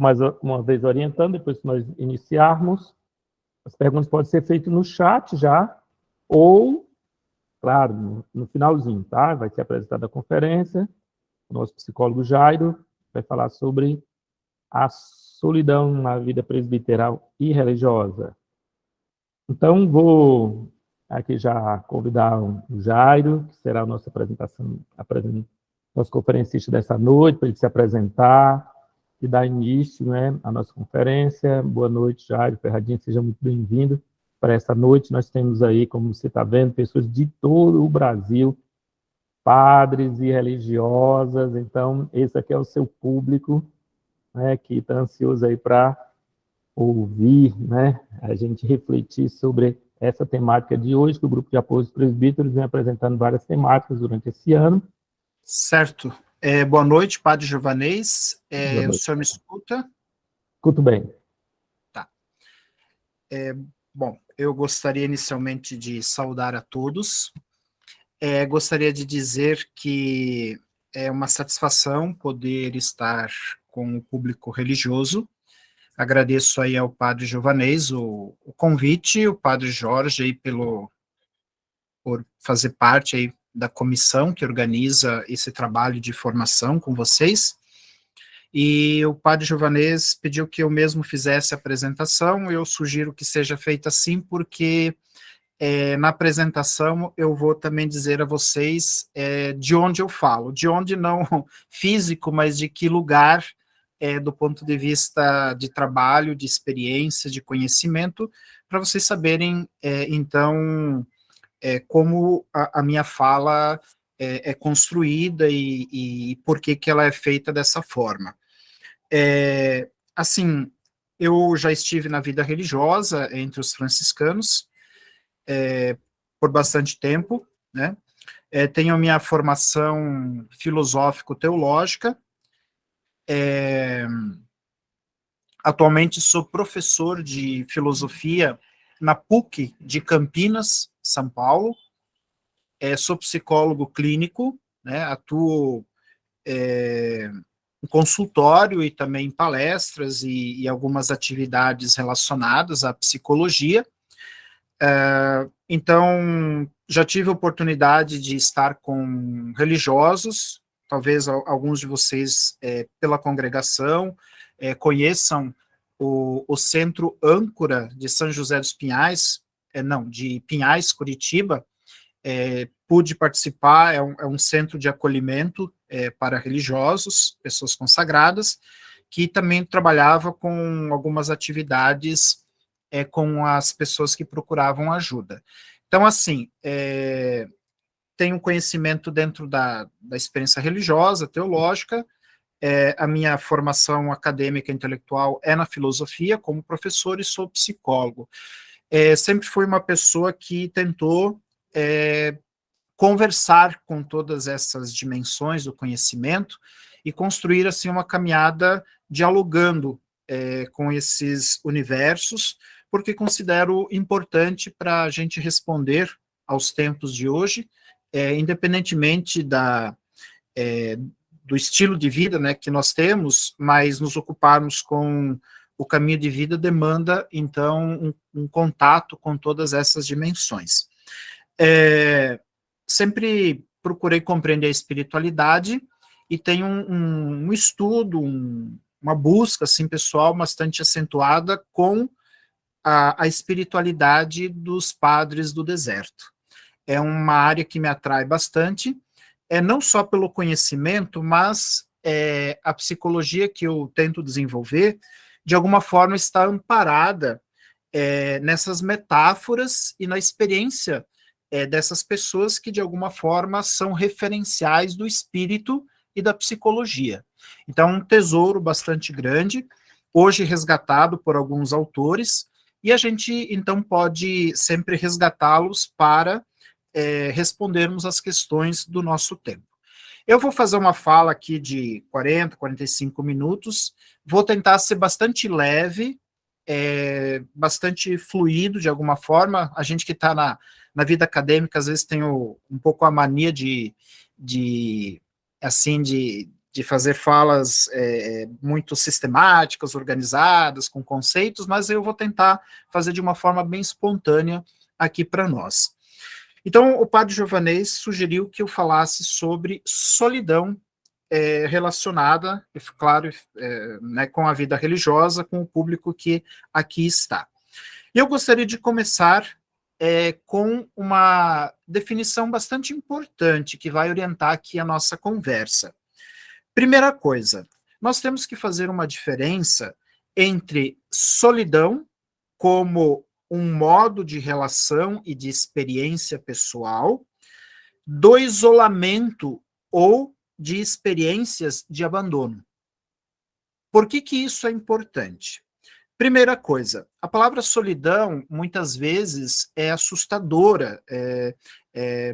mais uma vez orientando, depois que nós iniciarmos, as perguntas podem ser feitas no chat já, ou, claro, no finalzinho, tá? Vai ser apresentada a conferência, o nosso psicólogo Jairo vai falar sobre a solidão na vida presbiteral e religiosa. Então, vou aqui já convidar o Jairo, que será a nossa nosso conferencista dessa noite, para ele se apresentar e dar início, né, à nossa conferência. Boa noite, Jairo Ferradinho, seja muito bem-vindo para essa noite. Nós temos aí, como você está vendo, pessoas de todo o Brasil, padres e religiosas, então esse aqui é o seu público, né, que está ansioso aí para ouvir, né, a gente refletir sobre essa temática de hoje, que o Grupo de Apoio aos Presbíteros vem apresentando várias temáticas durante esse ano. Certo. Boa noite, Padre Giovanês. Boa noite. O senhor me escuta? Escuto bem. Tá. Bom, eu gostaria inicialmente de saudar a todos. Gostaria de dizer que é uma satisfação poder estar com o público religioso. Agradeço aí ao Padre Giovanês o convite, o Padre Jorge aí por fazer parte aí da comissão que organiza esse trabalho de formação com vocês. E o Padre Giovanês pediu que eu mesmo fizesse a apresentação. Eu sugiro que seja feita assim, porque na apresentação eu vou também dizer a vocês de onde eu falo, de onde não físico, mas de que lugar, do ponto de vista de trabalho, de experiência, de conhecimento, para vocês saberem, então, como a minha fala é construída e por que ela é feita dessa forma. Assim, eu já estive na vida religiosa entre os franciscanos, por bastante tempo, né? Tenho a minha formação filosófico-teológica, atualmente sou professor de filosofia na PUC de Campinas, São Paulo, sou psicólogo clínico, né? Atuo em consultório e também em palestras e algumas atividades relacionadas à psicologia. Então, já tive a oportunidade de estar com religiosos, talvez alguns de vocês, pela congregação, conheçam o Centro Âncora de São José dos Pinhais, de Pinhais, Curitiba. Pude participar, é um centro de acolhimento para religiosos, pessoas consagradas, que também trabalhava com algumas atividades com as pessoas que procuravam ajuda. Então, assim, tenho conhecimento dentro da experiência religiosa, teológica, a minha formação acadêmica e intelectual é na filosofia, como professor, e sou psicólogo. Sempre fui uma pessoa que tentou conversar com todas essas dimensões do conhecimento e construir, assim, uma caminhada dialogando com esses universos, porque considero importante para a gente responder aos tempos de hoje, independentemente do estilo de vida, né, que nós temos, mas nos ocuparmos com o caminho de vida demanda, então, um contato com todas essas dimensões. Sempre procurei compreender a espiritualidade e tenho um estudo, uma busca, assim, pessoal, bastante acentuada com a espiritualidade dos padres do deserto. É uma área que me atrai bastante, não só pelo conhecimento, mas a psicologia que eu tento desenvolver, de alguma forma, está amparada nessas metáforas e na experiência dessas pessoas que, de alguma forma, são referenciais do espírito e da psicologia. Então, um tesouro bastante grande, hoje resgatado por alguns autores, e a gente, então, pode sempre resgatá-los para respondermos às questões do nosso tempo. Eu vou fazer uma fala aqui de 40, 45 minutos, vou tentar ser bastante leve, bastante fluido, de alguma forma. A gente que está na vida acadêmica, às vezes tem um pouco a mania de fazer falas muito sistemáticas, organizadas, com conceitos, mas eu vou tentar fazer de uma forma bem espontânea aqui para nós. Então, o padre Giovanez sugeriu que eu falasse sobre solidão relacionada, claro, né, com a vida religiosa, com o público que aqui está. Eu gostaria de começar com uma definição bastante importante que vai orientar aqui a nossa conversa. Primeira coisa, nós temos que fazer uma diferença entre solidão como um modo de relação e de experiência pessoal, do isolamento ou de experiências de abandono. Por que isso é importante? Primeira coisa, a palavra solidão, muitas vezes, é assustadora.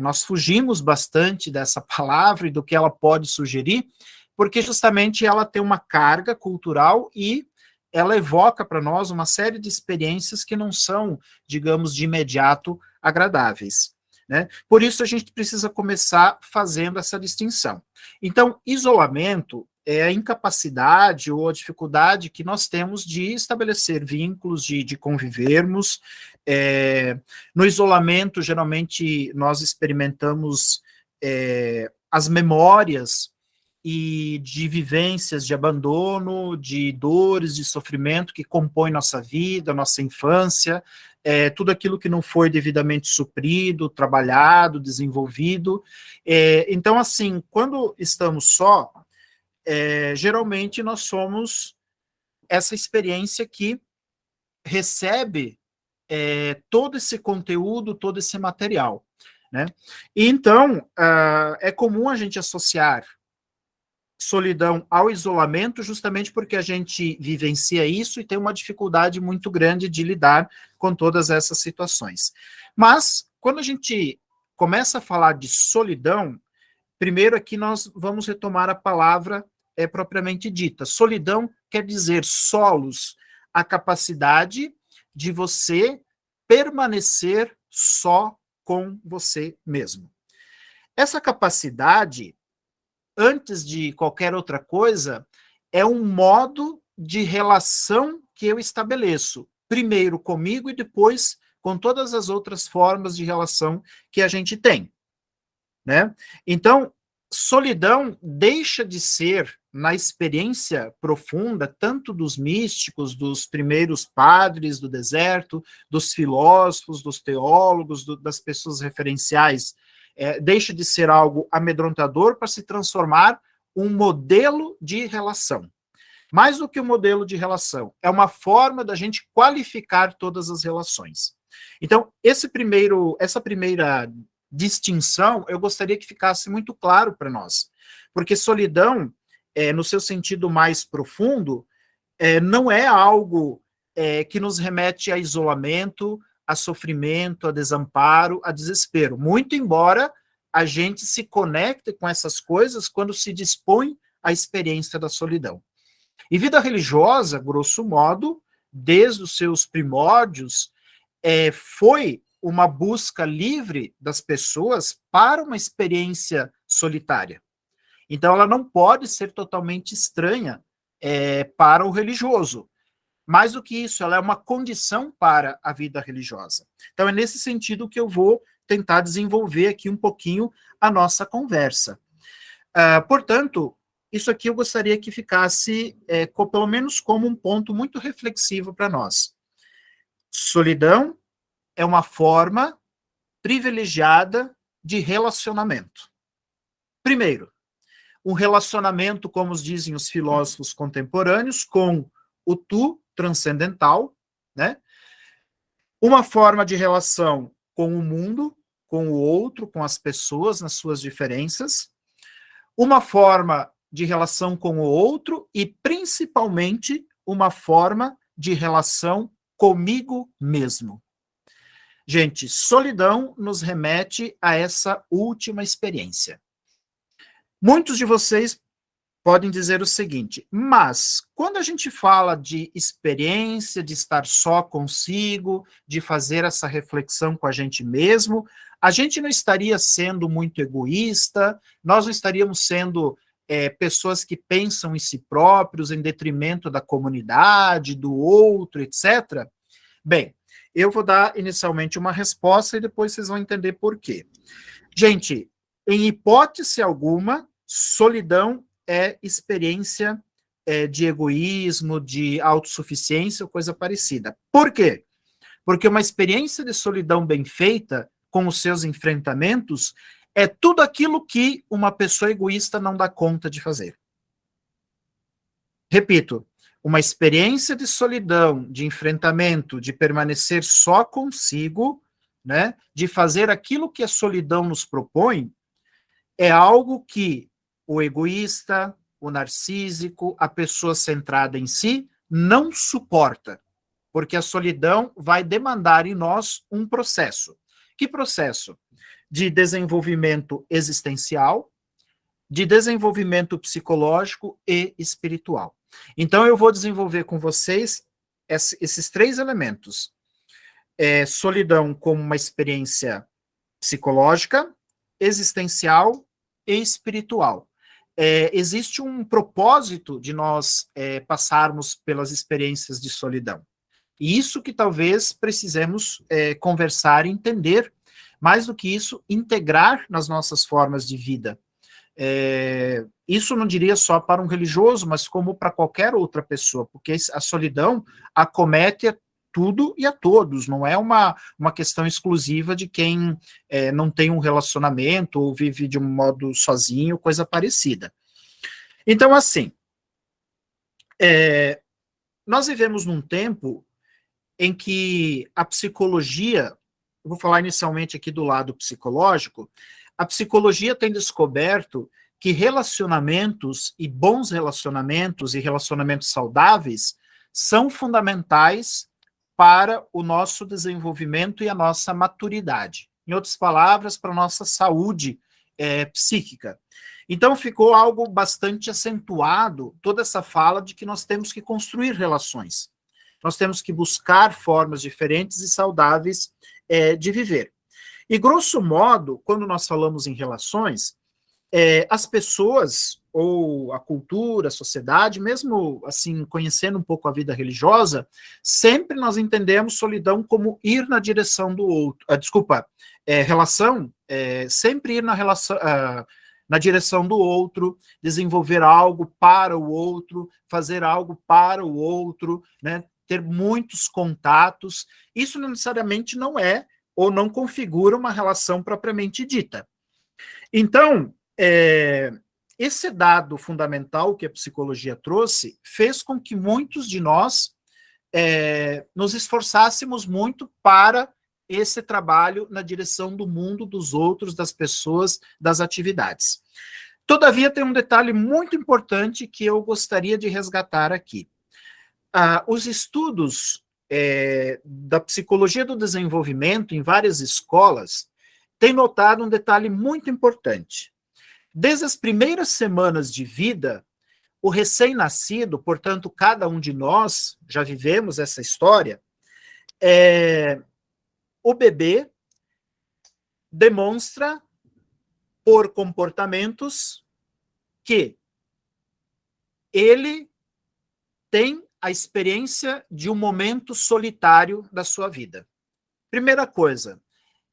Nós fugimos bastante dessa palavra e do que ela pode sugerir, porque justamente ela tem uma carga cultural e ela evoca para nós uma série de experiências que não são, digamos, de imediato agradáveis, né? Por isso a gente precisa começar fazendo essa distinção. Então, isolamento é a incapacidade ou a dificuldade que nós temos de estabelecer vínculos, de convivermos. No isolamento, geralmente, nós experimentamos as memórias e de vivências de abandono, de dores, de sofrimento que compõem nossa vida, nossa infância, tudo aquilo que não foi devidamente suprido, trabalhado, desenvolvido. Então, assim, quando estamos só, geralmente nós somos essa experiência que recebe todo esse conteúdo, todo esse material, né? E então, é comum a gente associar solidão ao isolamento, justamente porque a gente vivencia isso e tem uma dificuldade muito grande de lidar com todas essas situações. Mas, quando a gente começa a falar de solidão, primeiro aqui nós vamos retomar a palavra propriamente dita. Solidão quer dizer solos, a capacidade de você permanecer só com você mesmo. Essa capacidade, antes de qualquer outra coisa, é um modo de relação que eu estabeleço, primeiro comigo e depois com todas as outras formas de relação que a gente tem, né? Então, solidão deixa de ser, na experiência profunda, tanto dos místicos, dos primeiros padres do deserto, dos filósofos, dos teólogos, das pessoas referenciais, deixa de ser algo amedrontador para se transformar um modelo de relação. Mais do que um modelo de relação, é uma forma da gente qualificar todas as relações. Então, essa primeira distinção, eu gostaria que ficasse muito claro para nós, porque solidão, no seu sentido mais profundo, não é algo que nos remete a isolamento, a sofrimento, a desamparo, a desespero, muito embora a gente se conecte com essas coisas quando se dispõe à experiência da solidão. E vida religiosa, grosso modo, desde os seus primórdios, foi uma busca livre das pessoas para uma experiência solitária. Então, ela não pode ser totalmente estranha para o religioso. Mais do que isso, ela é uma condição para a vida religiosa. Então, é nesse sentido que eu vou tentar desenvolver aqui um pouquinho a nossa conversa. Portanto, isso aqui eu gostaria que ficasse, pelo menos como um ponto muito reflexivo para nós. Solidão é uma forma privilegiada de relacionamento. Primeiro, um relacionamento, como dizem os filósofos contemporâneos, com o tu transcendental, né? Uma forma de relação com o mundo, com o outro, com as pessoas nas suas diferenças, uma forma de relação com o outro e, principalmente, uma forma de relação comigo mesmo. Gente, solidão nos remete a essa última experiência. Muitos de vocês podem dizer o seguinte, mas quando a gente fala de experiência, de estar só consigo, de fazer essa reflexão com a gente mesmo, a gente não estaria sendo muito egoísta, nós não estaríamos sendo pessoas que pensam em si próprios, em detrimento da comunidade, do outro, etc.? Bem, eu vou dar inicialmente uma resposta e depois vocês vão entender por quê. Gente, em hipótese alguma, solidão é experiência de egoísmo, de autossuficiência ou coisa parecida. Por quê? Porque uma experiência de solidão bem feita, com os seus enfrentamentos, é tudo aquilo que uma pessoa egoísta não dá conta de fazer. Repito, uma experiência de solidão, de enfrentamento, de permanecer só consigo, né, de fazer aquilo que a solidão nos propõe, é algo que o egoísta, o narcísico, a pessoa centrada em si, não suporta, porque a solidão vai demandar em nós um processo. Que processo? De desenvolvimento existencial, de desenvolvimento psicológico e espiritual. Então, eu vou desenvolver com vocês esses 3 elementos. Solidão como uma experiência psicológica, existencial e espiritual. Existe um propósito de nós passarmos pelas experiências de solidão. E isso que talvez precisemos conversar e entender. Mais do que isso, integrar nas nossas formas de vida. Isso não diria só para um religioso, mas como para qualquer outra pessoa, porque a solidão acomete a tudo e a todos, não é uma questão exclusiva de quem não tem um relacionamento ou vive de um modo sozinho, coisa parecida. Então, assim, nós vivemos num tempo em que a psicologia, eu vou falar inicialmente aqui do lado psicológico, a psicologia tem descoberto que relacionamentos e bons relacionamentos e relacionamentos saudáveis são fundamentais para o nosso desenvolvimento e a nossa maturidade. Em outras palavras, para a nossa saúde psíquica. Então, ficou algo bastante acentuado, toda essa fala de que nós temos que construir relações. Nós temos que buscar formas diferentes e saudáveis de viver. E, grosso modo, quando nós falamos em relações, as pessoas, ou a cultura, a sociedade, mesmo assim, conhecendo um pouco a vida religiosa, sempre nós entendemos solidão como ir na direção do outro. Relação, sempre ir na direção do outro, desenvolver algo para o outro, fazer algo para o outro, né? Ter muitos contatos. Isso não necessariamente não é ou não configura uma relação propriamente dita. Então, esse dado fundamental que a psicologia trouxe fez com que muitos de nós nos esforçássemos muito para esse trabalho na direção do mundo, dos outros, das pessoas, das atividades. Todavia, tem um detalhe muito importante que eu gostaria de resgatar aqui. Os estudos da psicologia do desenvolvimento em várias escolas têm notado um detalhe muito importante. Desde as primeiras semanas de vida, o recém-nascido, portanto, cada um de nós já vivemos essa história, o bebê demonstra por comportamentos que ele tem a experiência de um momento solitário da sua vida. Primeira coisa,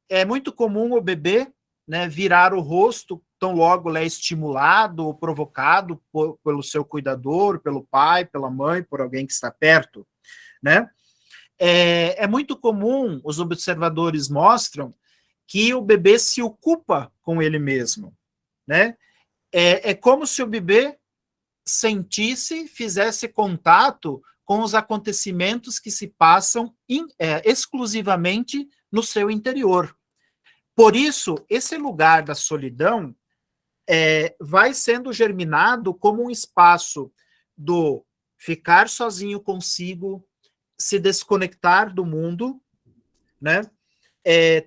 é muito comum o bebê, né, virar o rosto tão logo ele é estimulado ou provocado pelo seu cuidador, pelo pai, pela mãe, por alguém que está perto, né? É muito comum, os observadores mostram, que o bebê se ocupa com ele mesmo, né? É como se o bebê sentisse, fizesse contato com os acontecimentos que se passam exclusivamente no seu interior. Por isso, esse lugar da solidão vai sendo germinado como um espaço do ficar sozinho consigo, se desconectar do mundo, né?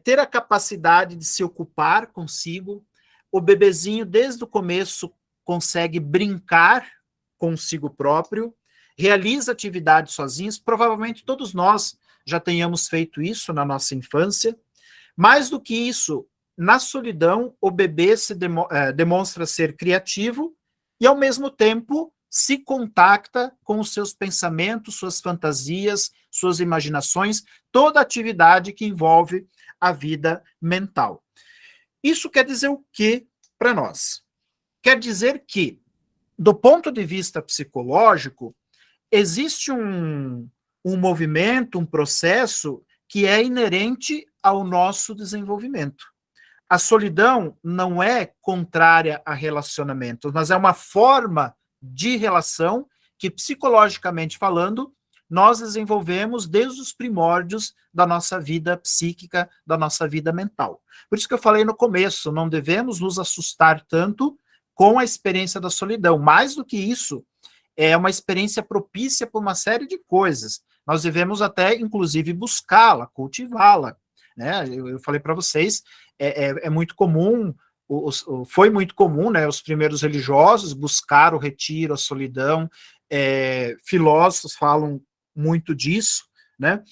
Ter a capacidade de se ocupar consigo. O bebezinho, desde o começo, consegue brincar consigo próprio, realiza atividades sozinhos. Provavelmente todos nós já tenhamos feito isso na nossa infância. Mais do que isso, na solidão, o bebê demonstra ser criativo e, ao mesmo tempo, se contacta com os seus pensamentos, suas fantasias, suas imaginações, toda atividade que envolve a vida mental. Isso quer dizer o quê para nós? Quer dizer que, do ponto de vista psicológico, existe um movimento, um processo que é inerente ao nosso desenvolvimento. A solidão não é contrária a relacionamento, mas é uma forma de relação que, psicologicamente falando, nós desenvolvemos desde os primórdios da nossa vida psíquica, da nossa vida mental. Por isso que eu falei no começo, não devemos nos assustar tanto com a experiência da solidão. Mais do que isso, é uma experiência propícia por uma série de coisas. Nós devemos até, inclusive, buscá-la, cultivá-la. Né? Eu falei para vocês, é muito comum, foi muito comum, né, os primeiros religiosos buscar o retiro, a solidão, filósofos falam muito disso, né?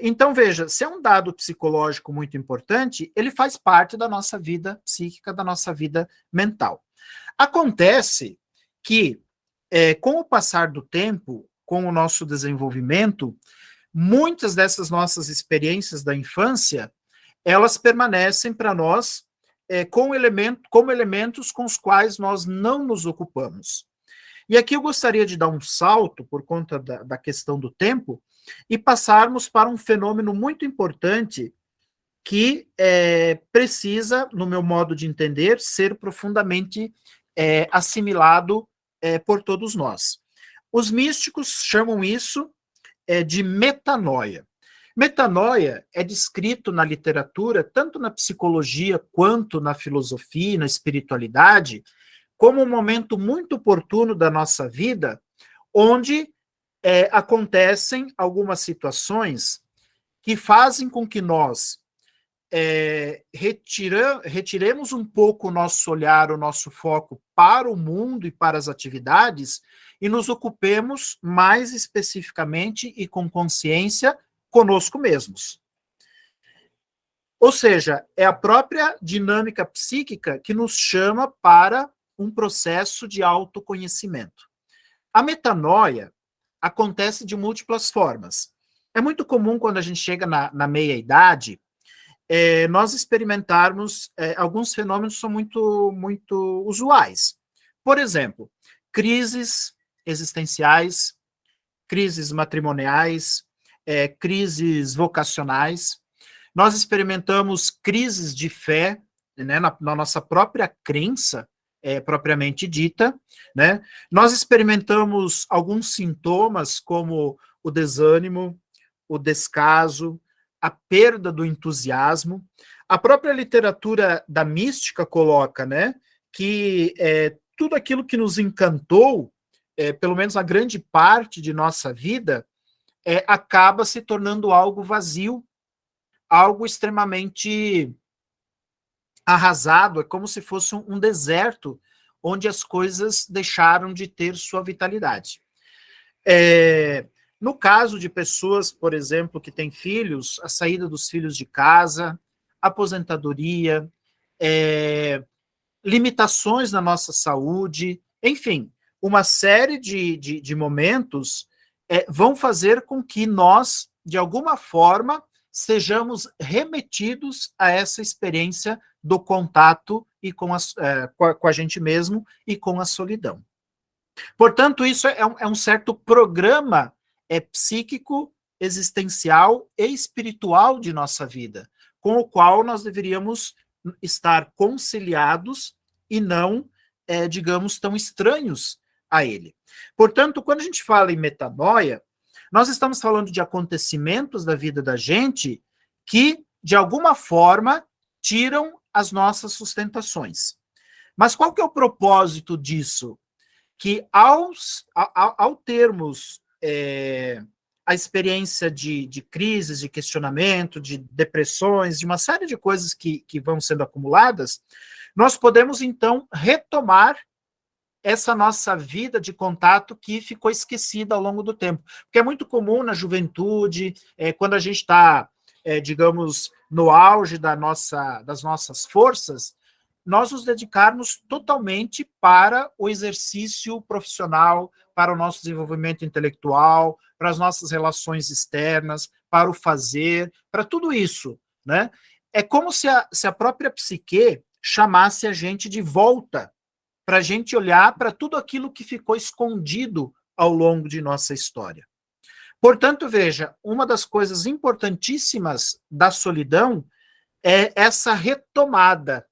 Então, veja, se é um dado psicológico muito importante, ele faz parte da nossa vida psíquica, da nossa vida mental. Acontece que, com o passar do tempo, com o nosso desenvolvimento, muitas dessas nossas experiências da infância, elas permanecem para nós como elementos com os quais nós não nos ocupamos. E aqui eu gostaria de dar um salto, por conta da questão do tempo, e passarmos para um fenômeno muito importante que precisa, no meu modo de entender, ser profundamente assimilado por todos nós. Os místicos chamam isso de metanoia. Metanoia é descrito na literatura, tanto na psicologia quanto na filosofia e na espiritualidade, como um momento muito oportuno da nossa vida, onde acontecem algumas situações que fazem com que nós retiremos um pouco o nosso olhar, o nosso foco para o mundo e para as atividades e nos ocupemos mais especificamente e com consciência conosco mesmos. Ou seja, é a própria dinâmica psíquica que nos chama para um processo de autoconhecimento. A metanoia acontece de múltiplas formas. É muito comum, quando a gente chega na meia-idade, nós experimentarmos alguns fenômenos que são muito, muito usuais. Por exemplo, crises existenciais, crises matrimoniais, crises vocacionais. Nós experimentamos crises de fé, né, na nossa própria crença, propriamente dita, né? Nós experimentamos alguns sintomas como o desânimo, o descaso, a perda do entusiasmo. A própria literatura da mística coloca, né, que tudo aquilo que nos encantou, pelo menos a grande parte de nossa vida, acaba se tornando algo vazio, algo extremamente arrasado, é como se fosse um deserto onde as coisas deixaram de ter sua vitalidade. No caso de pessoas, por exemplo, que têm filhos, a saída dos filhos de casa, aposentadoria, limitações na nossa saúde, enfim, uma série de momentos vão fazer com que nós, de alguma forma, sejamos remetidos a essa experiência do contato e com a gente mesmo e com a solidão. Portanto, isso é um certo programa psíquico, existencial e espiritual de nossa vida, com o qual nós deveríamos estar conciliados e não, digamos, tão estranhos a ele. Portanto, quando a gente fala em metanoia, nós estamos falando de acontecimentos da vida da gente que, de alguma forma, tiram as nossas sustentações. Mas qual que é o propósito disso? Que ao termos a experiência de crises, de questionamento, de depressões, de uma série de coisas que vão sendo acumuladas, nós podemos, então, retomar essa nossa vida de contato que ficou esquecida ao longo do tempo. Porque é muito comum na juventude, quando a gente está, digamos, no auge das nossas forças, nós nos dedicarmos totalmente para o exercício profissional, para o nosso desenvolvimento intelectual, para as nossas relações externas, para o fazer, para tudo isso, né? É como se a própria psique chamasse a gente de volta, para a gente olhar para tudo aquilo que ficou escondido ao longo de nossa história. Portanto, veja, uma das coisas importantíssimas da solidão é essa retomada.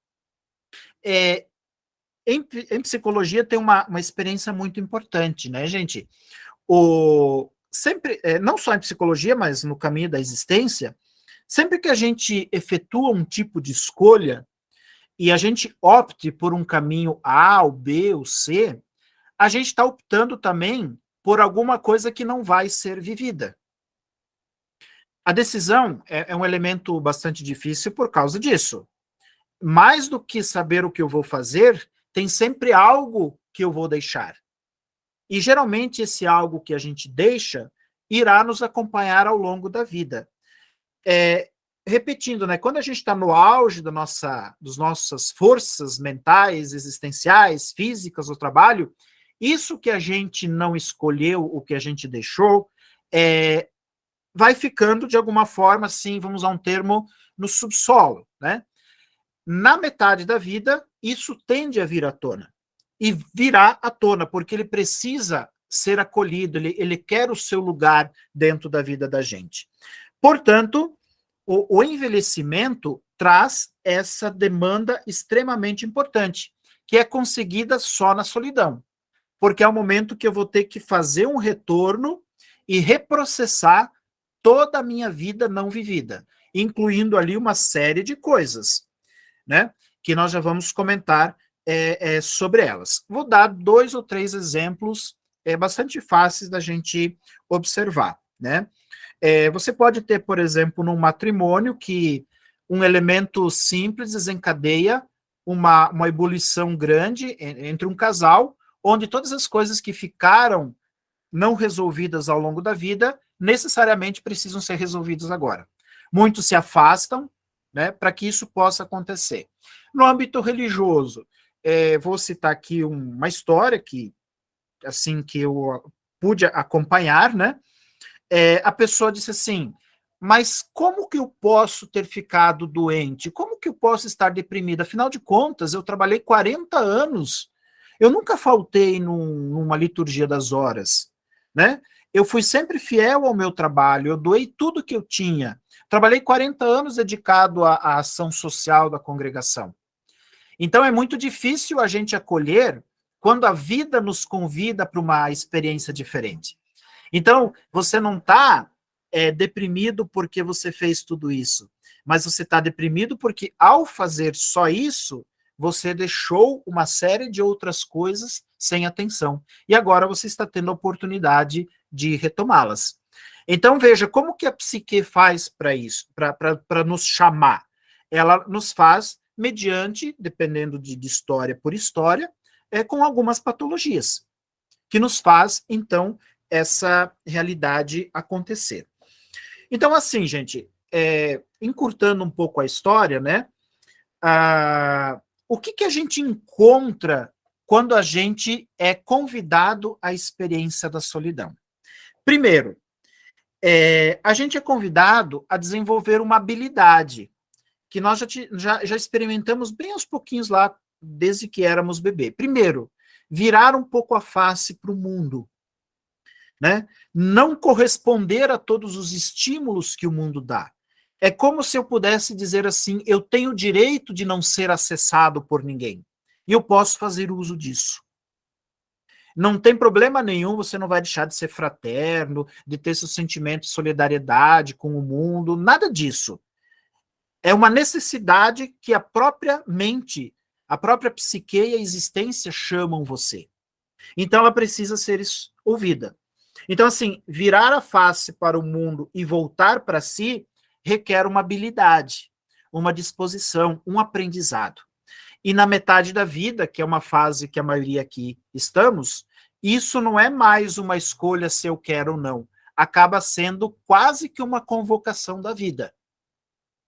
Em psicologia tem uma experiência muito importante, né, gente? Sempre, não só em psicologia, mas no caminho da existência, sempre que a gente efetua um tipo de escolha e a gente opte por um caminho A, ou B, ou C, a gente está optando também por alguma coisa que não vai ser vivida. A decisão é um elemento bastante difícil por causa disso. Mais do que saber o que eu vou fazer, tem sempre algo que eu vou deixar. E geralmente esse algo que a gente deixa irá nos acompanhar ao longo da vida. Repetindo, né, quando a gente está no auge das nossas forças mentais, existenciais, físicas, do trabalho, isso que a gente não escolheu, o que a gente deixou, vai ficando de alguma forma, assim, vamos usar um termo, no subsolo, né? Na metade da vida, isso tende a vir à tona. E virá à tona, porque ele precisa ser acolhido, ele quer o seu lugar dentro da vida da gente. Portanto, o envelhecimento traz essa demanda extremamente importante, que é conseguida só na solidão. Porque é o momento que eu vou ter que fazer um retorno e reprocessar toda a minha vida não vivida, incluindo ali uma série de coisas, né, que nós já vamos comentar sobre elas. Vou dar 2 ou 3 exemplos bastante fáceis da gente observar, né? Você pode ter, por exemplo, num matrimônio que um elemento simples desencadeia uma ebulição grande entre um casal, onde todas as coisas que ficaram não resolvidas ao longo da vida necessariamente precisam ser resolvidas agora. Muitos se afastam, né, para que isso possa acontecer. No âmbito religioso, vou citar aqui uma história que eu pude acompanhar, né? A pessoa disse assim: mas como que eu posso ter ficado doente? Como que eu posso estar deprimida? Afinal de contas, eu trabalhei 40 anos. Eu nunca faltei numa liturgia das horas, né? Eu fui sempre fiel ao meu trabalho, eu doei tudo que eu tinha. Trabalhei 40 anos dedicado à ação social da congregação. Então é muito difícil a gente acolher quando a vida nos convida para uma experiência diferente. Então, você não está deprimido porque você fez tudo isso, mas você está deprimido porque, ao fazer só isso, você deixou uma série de outras coisas sem atenção. E agora você está tendo a oportunidade de retomá-las. Então, veja, como que a psique faz para isso, para nos chamar? Ela nos faz mediante, dependendo de história por história, com algumas patologias, que nos faz, então, essa realidade acontecer. Então, assim, gente, encurtando um pouco a história, né? O que a gente encontra quando a gente é convidado à experiência da solidão? Primeiro, a gente é convidado a desenvolver uma habilidade que nós já experimentamos bem aos pouquinhos lá, desde que éramos bebê. Primeiro, virar um pouco a face para o mundo, né? Não corresponder a todos os estímulos que o mundo dá. É como se eu pudesse dizer assim: eu tenho o direito de não ser acessado por ninguém. E eu posso fazer uso disso. Não tem problema nenhum, você não vai deixar de ser fraterno, de ter seu sentimento de solidariedade com o mundo, nada disso. É uma necessidade que a própria mente, a própria psique e a existência chamam você. Então ela precisa ser ouvida. Então, assim, virar a face para o mundo e voltar para si requer uma habilidade, uma disposição, um aprendizado. E na metade da vida, que é uma fase que a maioria aqui estamos, isso não é mais uma escolha se eu quero ou não. Acaba sendo quase que uma convocação da vida,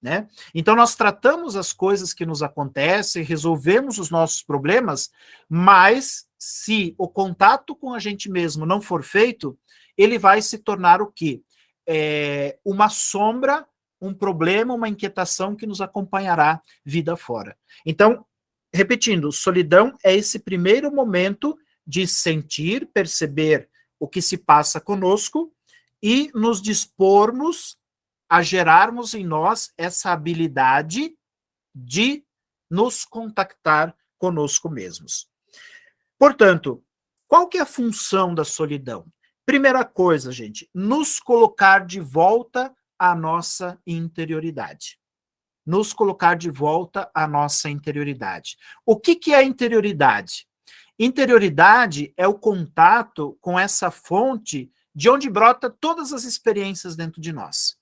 né? Então, nós tratamos as coisas que nos acontecem, resolvemos os nossos problemas, mas se o contato com a gente mesmo não for feito, ele vai se tornar o quê? Uma sombra, um problema, uma inquietação que nos acompanhará vida fora. Então, repetindo, solidão é esse primeiro momento de sentir, perceber o que se passa conosco e nos dispormos a gerarmos em nós essa habilidade de nos contactar conosco mesmos. Portanto, qual que é a função da solidão? Primeira coisa, gente, nos colocar de volta à nossa interioridade. Nos colocar de volta à nossa interioridade. O que é interioridade? Interioridade é o contato com essa fonte de onde brota todas as experiências dentro de nós.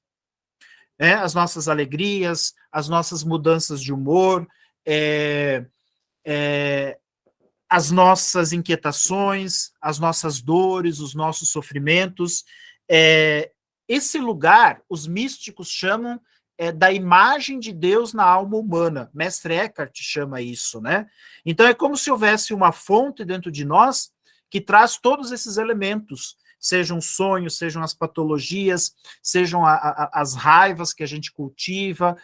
As nossas alegrias, as nossas mudanças de humor, as nossas inquietações, as nossas dores, os nossos sofrimentos. Esse lugar, os místicos chamam da imagem de Deus na alma humana. Mestre Eckhart chama isso, né? Então é como se houvesse uma fonte dentro de nós que traz todos esses elementos, sejam sonhos, sejam as patologias, sejam as raivas que a gente cultiva,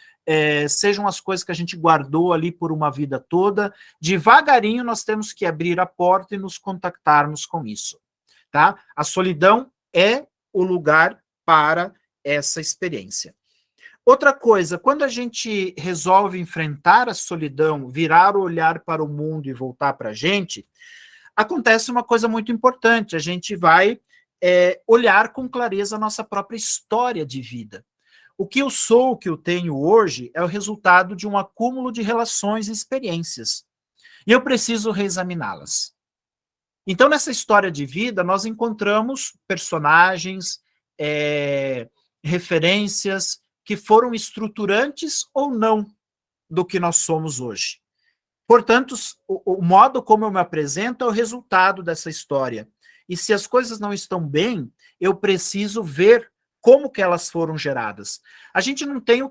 sejam as coisas que a gente guardou ali por uma vida toda. Devagarinho nós temos que abrir a porta e nos contactarmos com isso, tá? A solidão é o lugar para essa experiência. Outra coisa, quando a gente resolve enfrentar a solidão, virar o olhar para o mundo e voltar para a gente, acontece uma coisa muito importante, a gente vai olhar com clareza a nossa própria história de vida. O que eu sou, o que eu tenho hoje, é o resultado de um acúmulo de relações e experiências. E eu preciso reexaminá-las. Então, nessa história de vida, nós encontramos personagens, referências que foram estruturantes ou não do que nós somos hoje. Portanto, o modo como eu me apresento é o resultado dessa história. E se as coisas não estão bem, eu preciso ver como que elas foram geradas. A gente não tem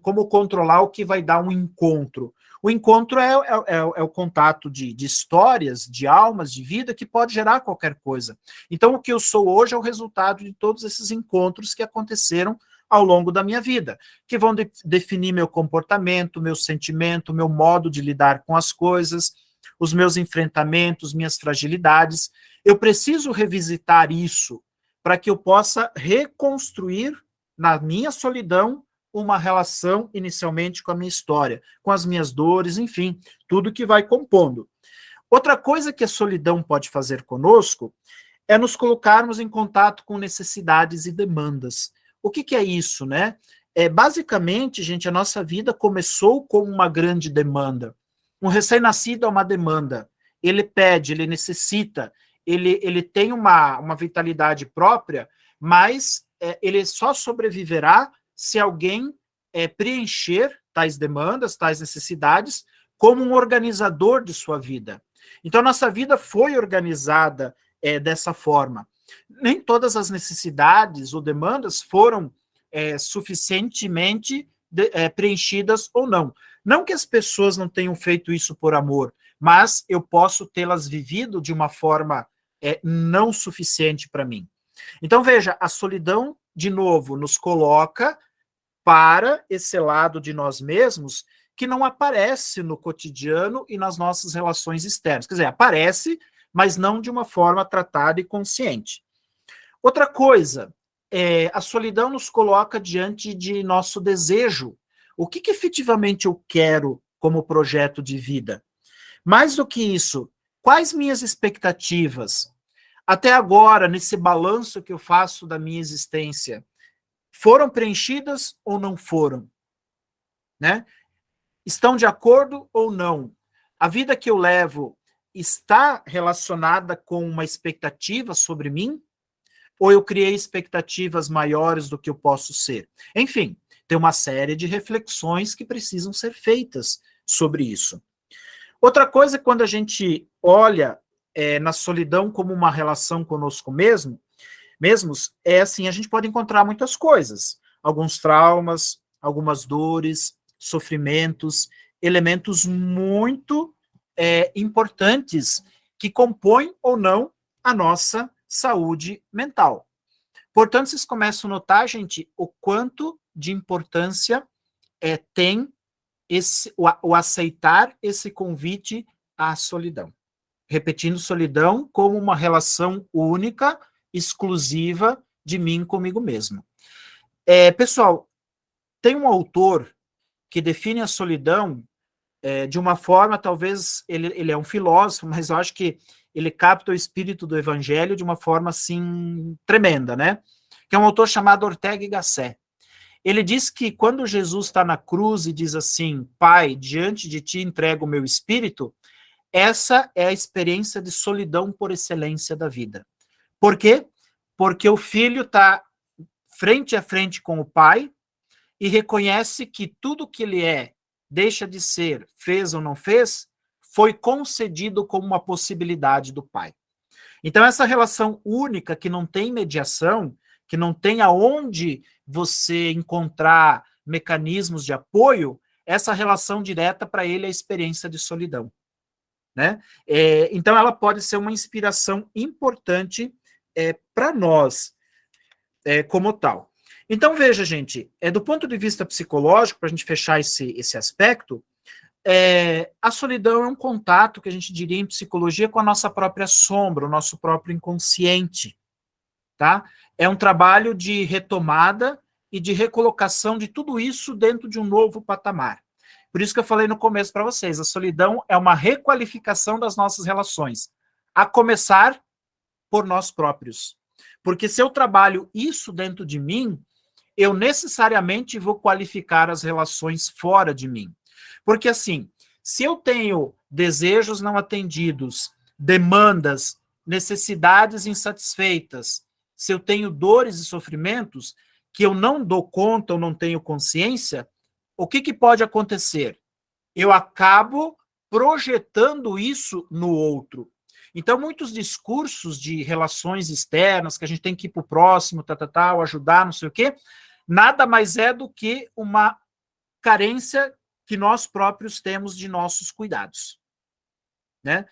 como controlar o que vai dar um encontro. O encontro é o contato de histórias, de almas, de vida, que pode gerar qualquer coisa. Então, o que eu sou hoje é o resultado de todos esses encontros que aconteceram ao longo da minha vida, que vão definir meu comportamento, meu sentimento, meu modo de lidar com as coisas, os meus enfrentamentos, minhas fragilidades. Eu preciso revisitar isso para que eu possa reconstruir, na minha solidão, uma relação inicialmente com a minha história, com as minhas dores, enfim, tudo que vai compondo. Outra coisa que a solidão pode fazer conosco é nos colocarmos em contato com necessidades e demandas. O que é isso, né? Basicamente, gente, a nossa vida começou com uma grande demanda. Um recém-nascido é uma demanda. Ele pede, ele necessita, ele tem uma vitalidade própria, mas ele só sobreviverá se alguém preencher tais demandas, tais necessidades, como um organizador de sua vida. Então, nossa vida foi organizada dessa forma. Nem todas as necessidades ou demandas foram suficientemente preenchidas ou não. Não que as pessoas não tenham feito isso por amor, mas eu posso tê-las vivido de uma forma não suficiente para mim. Então, veja, a solidão, de novo, nos coloca para esse lado de nós mesmos que não aparece no cotidiano e nas nossas relações externas. Quer dizer, aparece, mas não de uma forma tratada e consciente. Outra coisa, a solidão nos coloca diante de nosso desejo. O que efetivamente eu quero como projeto de vida? Mais do que isso, quais minhas expectativas? Até agora, nesse balanço que eu faço da minha existência, foram preenchidas ou não foram? Né? Estão de acordo ou não? A vida que eu levo está relacionada com uma expectativa sobre mim? Ou eu criei expectativas maiores do que eu posso ser? Enfim, tem uma série de reflexões que precisam ser feitas sobre isso. Outra coisa, quando a gente olha na solidão como uma relação conosco mesmos, a gente pode encontrar muitas coisas. Alguns traumas, algumas dores, sofrimentos, elementos muito importantes que compõem ou não a nossa saúde mental. Portanto, vocês começam a notar, gente, o quanto de importância tem o aceitar esse convite à solidão. Repetindo, solidão como uma relação única, exclusiva de mim comigo mesmo. Pessoal, tem um autor que define a solidão de uma forma, talvez, ele é um filósofo, mas eu acho que ele capta o espírito do evangelho de uma forma, assim, tremenda, né? Que é um autor chamado Ortega y Gasset. Ele diz que quando Jesus está na cruz e diz assim, Pai, diante de ti entrego o meu espírito, essa é a experiência de solidão por excelência da vida. Por quê? Porque o filho está frente a frente com o pai e reconhece que tudo que ele deixa de ser, fez ou não fez, foi concedido como uma possibilidade do pai. Então, essa relação única, que não tem mediação, que não tem aonde você encontrar mecanismos de apoio, essa relação direta para ele é a experiência de solidão. Né? Então, ela pode ser uma inspiração importante para nós, como tal. Então, veja, gente, do ponto de vista psicológico, para a gente fechar esse aspecto, a solidão é um contato, que a gente diria em psicologia, com a nossa própria sombra, o nosso próprio inconsciente. Tá? É um trabalho de retomada e de recolocação de tudo isso dentro de um novo patamar. Por isso que eu falei no começo para vocês, a solidão é uma requalificação das nossas relações, a começar por nós próprios. Porque se eu trabalho isso dentro de mim, eu necessariamente vou qualificar as relações fora de mim. Porque assim, se eu tenho desejos não atendidos, demandas, necessidades insatisfeitas, se eu tenho dores e sofrimentos que eu não dou conta ou não tenho consciência, o que pode acontecer? Eu acabo projetando isso no outro. Então, muitos discursos de relações externas, que a gente tem que ir para o próximo, ajudar, não sei o quê, nada mais é do que uma carência que nós próprios temos de nossos cuidados. Né?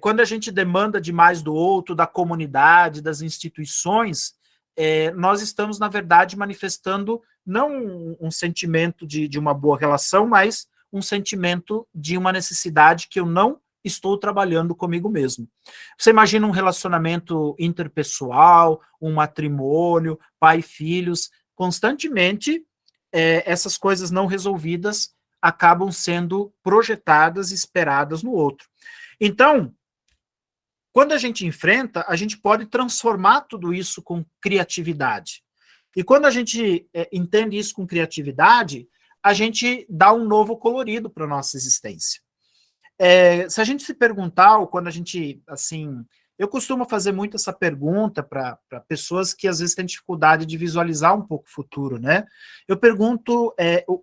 Quando a gente demanda demais do outro, da comunidade, das instituições, nós estamos, na verdade, manifestando não um sentimento de uma boa relação, mas um sentimento de uma necessidade que eu não estou trabalhando comigo mesmo. Você imagina um relacionamento interpessoal, um matrimônio, pai e filhos, constantemente essas coisas não resolvidas acabam sendo projetadas e esperadas no outro. Então, quando a gente enfrenta, a gente pode transformar tudo isso com criatividade. E quando a gente entende isso com criatividade, a gente dá um novo colorido para a nossa existência. Se a gente se perguntar, ou quando a gente, assim, eu costumo fazer muito essa pergunta para pessoas que às vezes têm dificuldade de visualizar um pouco o futuro, né? Eu pergunto,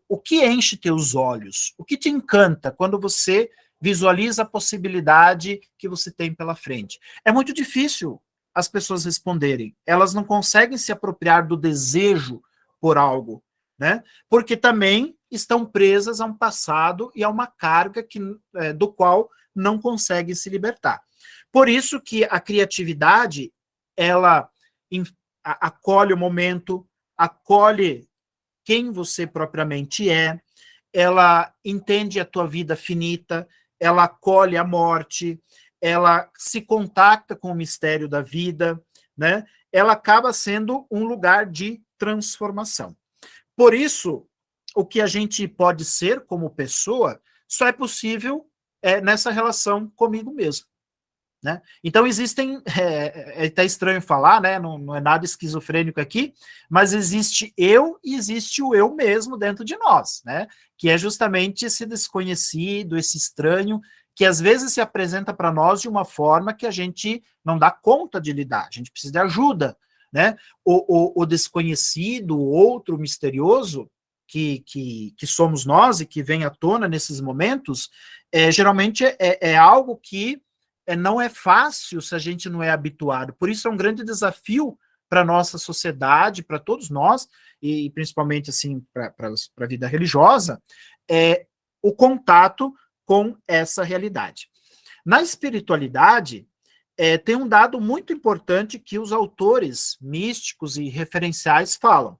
o que enche teus olhos? O que te encanta quando você visualiza a possibilidade que você tem pela frente? É muito difícil as pessoas responderem. Elas não conseguem se apropriar do desejo por algo, né? Porque também estão presas a um passado e a uma carga do qual não conseguem se libertar. Por isso que a criatividade, ela acolhe o momento, acolhe quem você propriamente é, ela entende a tua vida finita, ela acolhe a morte, ela se contacta com o mistério da vida, né? Ela acaba sendo um lugar de transformação. Por isso, o que a gente pode ser como pessoa só é possível nessa relação comigo mesmo. Né? Então existem, tá estranho falar, né? Não é nada esquizofrênico aqui, mas existe eu e existe o eu mesmo dentro de nós, né? Que é justamente esse desconhecido, esse estranho, que às vezes se apresenta para nós de uma forma que a gente não dá conta de lidar, a gente precisa de ajuda, né? O desconhecido, o outro misterioso, que somos nós e que vem à tona nesses momentos, geralmente é algo que não é fácil se a gente não é habituado. Por isso é um grande desafio para a nossa sociedade, para todos nós, e principalmente assim para a vida religiosa, é o contato com essa realidade. Na espiritualidade, tem um dado muito importante que os autores místicos e referenciais falam.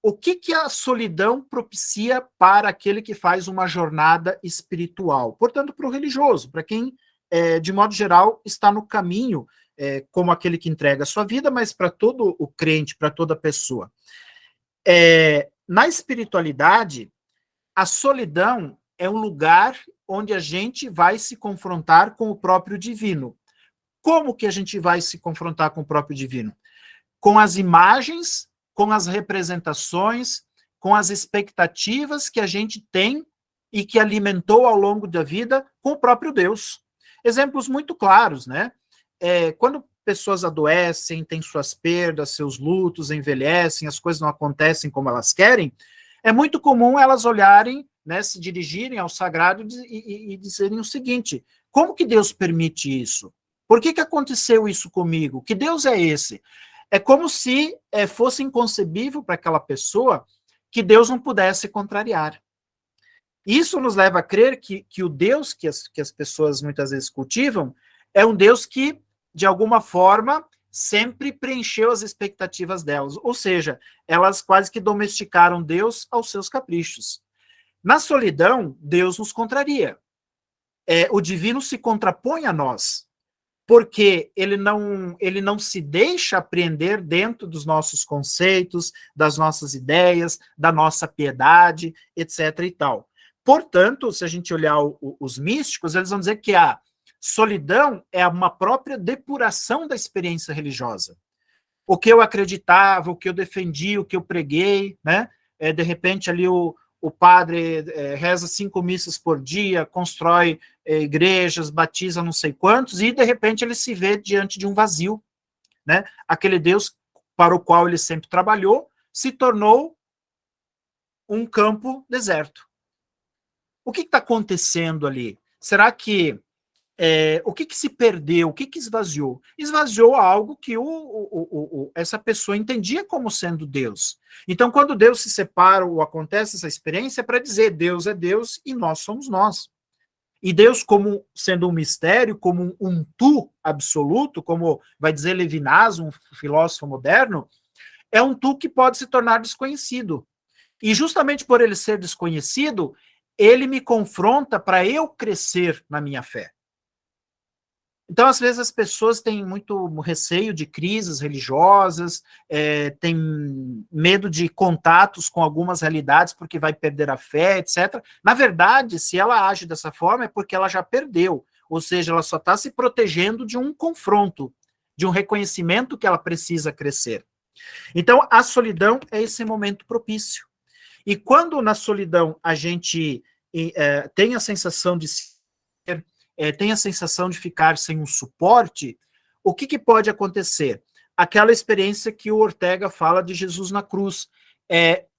O que a solidão propicia para aquele que faz uma jornada espiritual? Portanto, para o religioso, para quem, de modo geral, está no caminho, como aquele que entrega a sua vida, mas para todo o crente, para toda pessoa. Na espiritualidade, a solidão é um lugar onde a gente vai se confrontar com o próprio divino. Como que a gente vai se confrontar com o próprio divino? Com as imagens, com as representações, com as expectativas que a gente tem e que alimentou ao longo da vida com o próprio Deus. Exemplos muito claros, né? Quando pessoas adoecem, têm suas perdas, seus lutos, envelhecem, as coisas não acontecem como elas querem, é muito comum elas olharem, né, se dirigirem ao sagrado e dizerem o seguinte: como que Deus permite isso? Por que aconteceu isso comigo? Que Deus é esse? É como se fosse inconcebível para aquela pessoa que Deus não pudesse contrariar. Isso nos leva a crer que o Deus que as pessoas muitas vezes cultivam é um Deus que, de alguma forma, sempre preencheu as expectativas delas. Ou seja, elas quase que domesticaram Deus aos seus caprichos. Na solidão, Deus nos contraria. O divino se contrapõe a nós, porque ele não se deixa apreender dentro dos nossos conceitos, das nossas ideias, da nossa piedade, etc. e tal. Portanto, se a gente olhar os místicos, eles vão dizer que a solidão é uma própria depuração da experiência religiosa. O que eu acreditava, o que eu defendi, o que eu preguei, né? De repente ali o padre reza 5 missas por dia, constrói igrejas, batiza não sei quantos, e de repente ele se vê diante de um vazio, né? Aquele Deus para o qual ele sempre trabalhou se tornou um campo deserto. O que está acontecendo ali? Será que o que se perdeu? O que esvaziou? Esvaziou algo que essa pessoa entendia como sendo Deus. Então, quando Deus se separa ou acontece essa experiência, é para dizer Deus é Deus e nós somos nós. E Deus, como sendo um mistério, como um tu absoluto, como vai dizer Levinas, um filósofo moderno, é um tu que pode se tornar desconhecido. E justamente por ele ser desconhecido, ele me confronta para eu crescer na minha fé. Então, às vezes, as pessoas têm muito receio de crises religiosas, têm medo de contatos com algumas realidades porque vai perder a fé, etc. Na verdade, se ela age dessa forma, é porque ela já perdeu. Ou seja, ela só está se protegendo de um confronto, de um reconhecimento que ela precisa crescer. Então, a solidão é esse momento propício. E quando na solidão a gente tem a sensação de tem a sensação de ficar sem um suporte, o que pode acontecer? Aquela experiência que o Ortega fala de Jesus na cruz.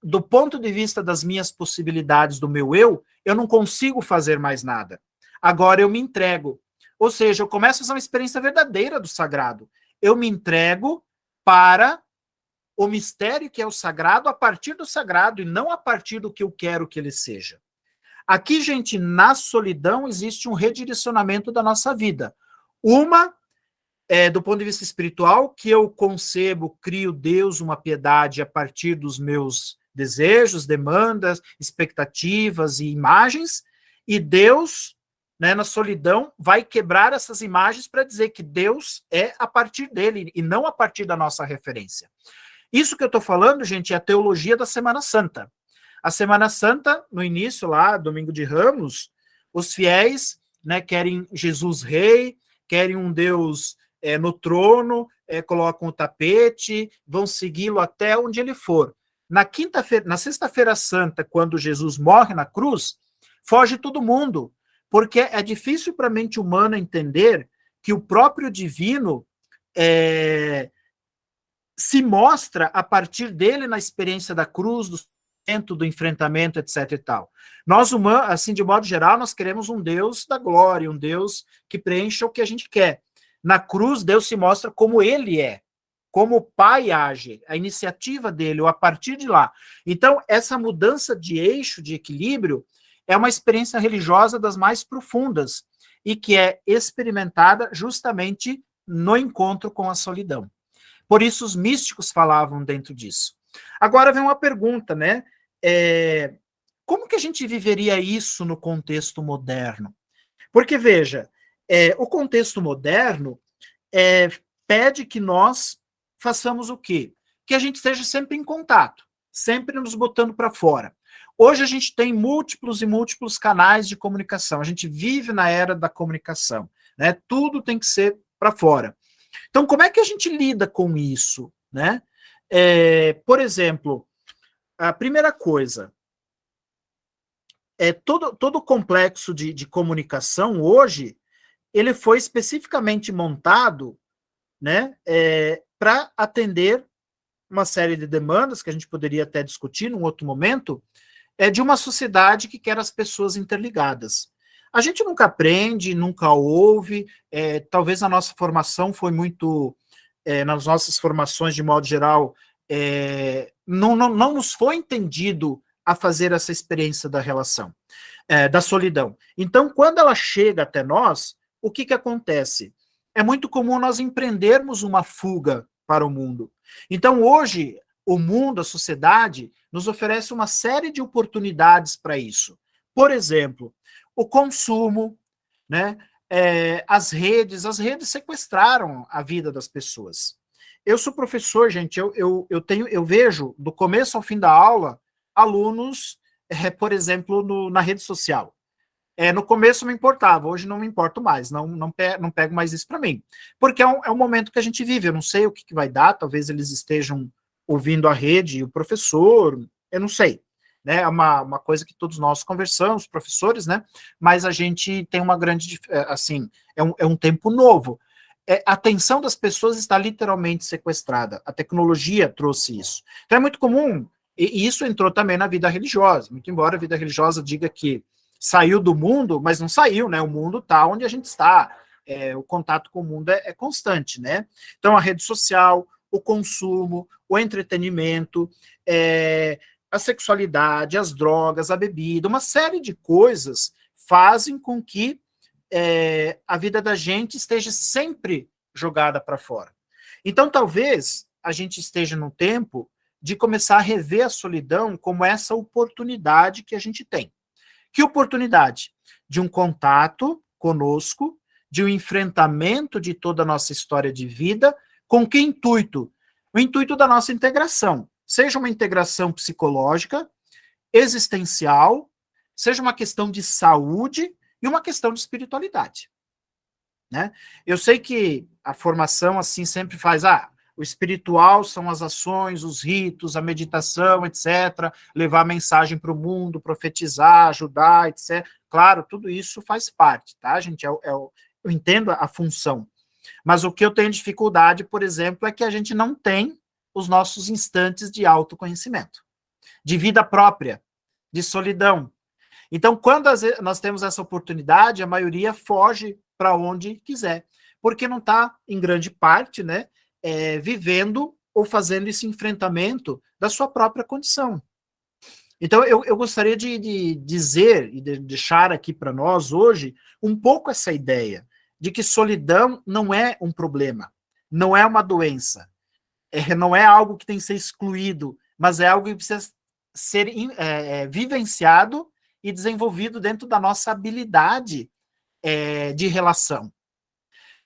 Do ponto de vista das minhas possibilidades, do meu eu não consigo fazer mais nada. Agora eu me entrego. Ou seja, eu começo a fazer uma experiência verdadeira do sagrado. Eu me entrego para o mistério que é o sagrado a partir do sagrado e não a partir do que eu quero que ele seja. Aqui, gente, na solidão existe um redirecionamento da nossa vida. Uma, do ponto de vista espiritual, que eu concebo, crio Deus, uma piedade a partir dos meus desejos, demandas, expectativas e imagens, e Deus, né, na solidão, vai quebrar essas imagens para dizer que Deus é a partir dele e não a partir da nossa referência. Isso que eu estou falando, gente, é a teologia da Semana Santa. A Semana Santa, no início lá, domingo de Ramos, os fiéis, né, querem Jesus rei, querem um Deus no trono, colocam o tapete, vão segui-lo até onde ele for. Na sexta-feira santa, quando Jesus morre na cruz, foge todo mundo, porque é difícil para a mente humana entender que o próprio divino se mostra a partir dele na experiência da cruz, do enfrentamento, etc. e tal. Nós, humanos, assim, de modo geral, nós queremos um Deus da glória, um Deus que preencha o que a gente quer. Na cruz, Deus se mostra como ele é. como o pai age, a iniciativa dele, ou a partir de lá. Então, essa mudança de eixo, de equilíbrio, é uma experiência religiosa das mais profundas e que é experimentada justamente no encontro com a solidão. Por isso, os místicos falavam dentro disso. Agora vem uma pergunta, né? Como que a gente viveria isso no contexto moderno? Porque, veja, o contexto moderno pede que nós façamos o quê? Que a gente esteja sempre em contato, sempre nos botando para fora. Hoje a gente tem múltiplos e múltiplos canais de comunicação, a gente vive na era da comunicação, né? Tudo tem que ser para fora. Então, como é que a gente lida com isso, né? Por exemplo, a primeira coisa, todo o complexo de comunicação hoje, ele foi especificamente montado, né, para atender uma série de demandas que a gente poderia até discutir num outro momento, de uma sociedade que quer as pessoas interligadas. A gente nunca aprende, nunca ouve, talvez a nossa formação foi muito, nas nossas formações de modo geral, não nos foi entendido a fazer essa experiência da relação, da solidão. Então, quando ela chega até nós, o que acontece? É muito comum nós empreendermos uma fuga para o mundo. Então, hoje, o mundo, a sociedade, nos oferece uma série de oportunidades para isso. Por exemplo, o consumo, né? As redes sequestraram a vida das pessoas. Eu sou professor, gente, eu vejo, do começo ao fim da aula, alunos, por exemplo, na rede social. No começo me importava, hoje não me importo mais, não pego mais isso para mim. Porque é um momento que a gente vive, eu não sei o que vai dar, talvez eles estejam ouvindo a rede e o professor, eu não sei. Né? É uma coisa que todos nós conversamos, professores, né? Mas a gente tem uma grande, assim, é um tempo novo. A atenção das pessoas está literalmente sequestrada. A tecnologia trouxe isso. Então é muito comum, e isso entrou também na vida religiosa, muito embora a vida religiosa diga que saiu do mundo, mas não saiu, né? O mundo está onde a gente está. O contato com o mundo é constante, né? Então, a rede social, o consumo, o entretenimento, a sexualidade, as drogas, a bebida, uma série de coisas fazem com que a vida da gente esteja sempre jogada para fora. Então, talvez a gente esteja no tempo de começar a rever a solidão como essa oportunidade que a gente tem. Que oportunidade? De um contato conosco, de um enfrentamento de toda a nossa história de vida, com que intuito? O intuito da nossa integração, seja uma integração psicológica, existencial, seja uma questão de saúde e uma questão de espiritualidade. Né? Eu sei que a formação assim sempre faz, o espiritual são as ações, os ritos, a meditação, etc. Levar a mensagem para o mundo, profetizar, ajudar, etc. Claro, tudo isso faz parte, tá, gente? Eu entendo a função. Mas o que eu tenho dificuldade, por exemplo, é que a gente não tem os nossos instantes de autoconhecimento, de vida própria, de solidão. Então, quando nós temos essa oportunidade, a maioria foge para onde quiser, porque não está, em grande parte, né, vivendo ou fazendo esse enfrentamento da sua própria condição. Então, eu gostaria de dizer e de deixar aqui para nós hoje um pouco essa ideia de que solidão não é um problema, não é uma doença, não é algo que tem que ser excluído, mas é algo que precisa ser vivenciado e desenvolvido dentro da nossa habilidade de relação.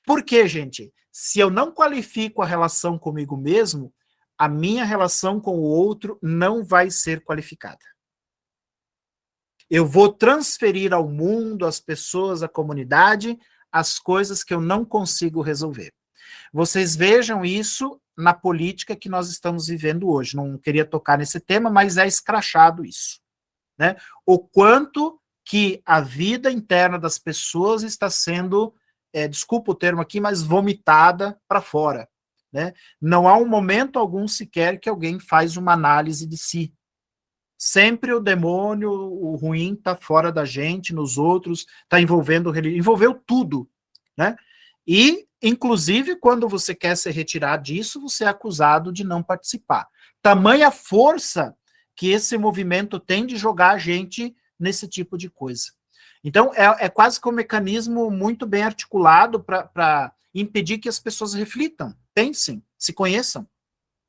Por quê, gente? Se eu não qualifico a relação comigo mesmo, a minha relação com o outro não vai ser qualificada. Eu vou transferir ao mundo, às pessoas, à comunidade, as coisas que eu não consigo resolver. Vocês vejam isso na política que nós estamos vivendo hoje. Não queria tocar nesse tema, mas é escrachado isso. Né? O quanto que a vida interna das pessoas está sendo, desculpa o termo aqui, mas vomitada para fora. Né? Não há um momento algum sequer que alguém faz uma análise de si. Sempre o demônio, o ruim, está fora da gente, nos outros, está envolvendo, envolveu tudo. Né? E inclusive, quando você quer se retirar disso, você é acusado de não participar. Tamanha força que esse movimento tem de jogar a gente nesse tipo de coisa. Então, é quase que um mecanismo muito bem articulado para impedir que as pessoas reflitam, pensem, se conheçam,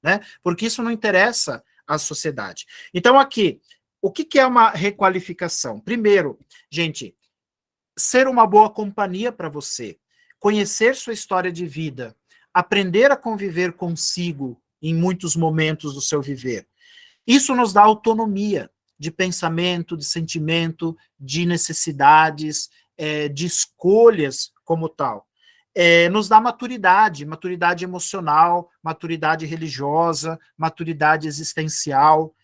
né? Porque isso não interessa à sociedade. Então, aqui, o que é uma requalificação? Primeiro, gente, ser uma boa companhia para você, conhecer sua história de vida, aprender a conviver consigo em muitos momentos do seu viver. Isso nos dá autonomia de pensamento, de sentimento, de necessidades, de escolhas como tal. Nos dá maturidade, maturidade emocional, maturidade religiosa, maturidade existencial.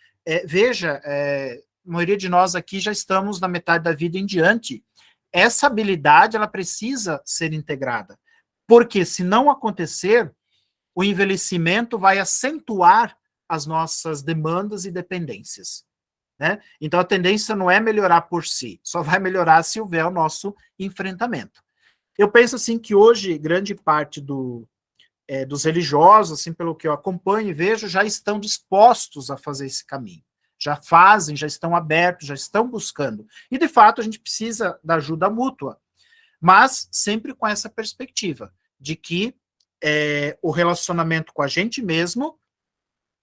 Veja, a maioria de nós aqui já estamos na metade da vida em diante. Essa habilidade, ela precisa ser integrada, porque se não acontecer, o envelhecimento vai acentuar as nossas demandas e dependências, né? Então, a tendência não é melhorar por si, só vai melhorar se houver o nosso enfrentamento. Eu penso, assim, que hoje, grande parte dos religiosos, assim, pelo que eu acompanho e vejo, já estão dispostos a fazer esse caminho. Já fazem, já estão abertos, já estão buscando. E, de fato, a gente precisa da ajuda mútua, mas sempre com essa perspectiva de que o relacionamento com a gente mesmo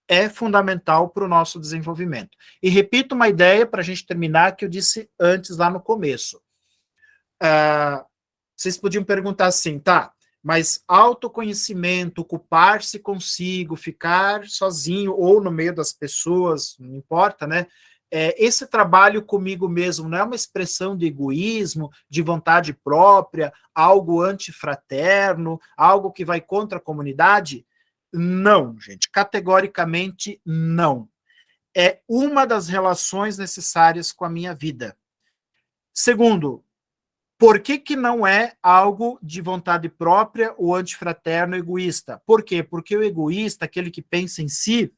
é fundamental para o nosso desenvolvimento. E repito uma ideia para a gente terminar que eu disse antes lá no começo. Vocês podiam perguntar assim, tá, mas autoconhecimento, ocupar-se consigo, ficar sozinho ou no meio das pessoas, não importa, né? Esse trabalho comigo mesmo não é uma expressão de egoísmo, de vontade própria, algo antifraterno, algo que vai contra a comunidade? Não, gente, categoricamente não. É uma das relações necessárias com a minha vida. Segundo, por que não é algo de vontade própria ou antifraterno egoísta? Por quê? Porque o egoísta, aquele que pensa em si,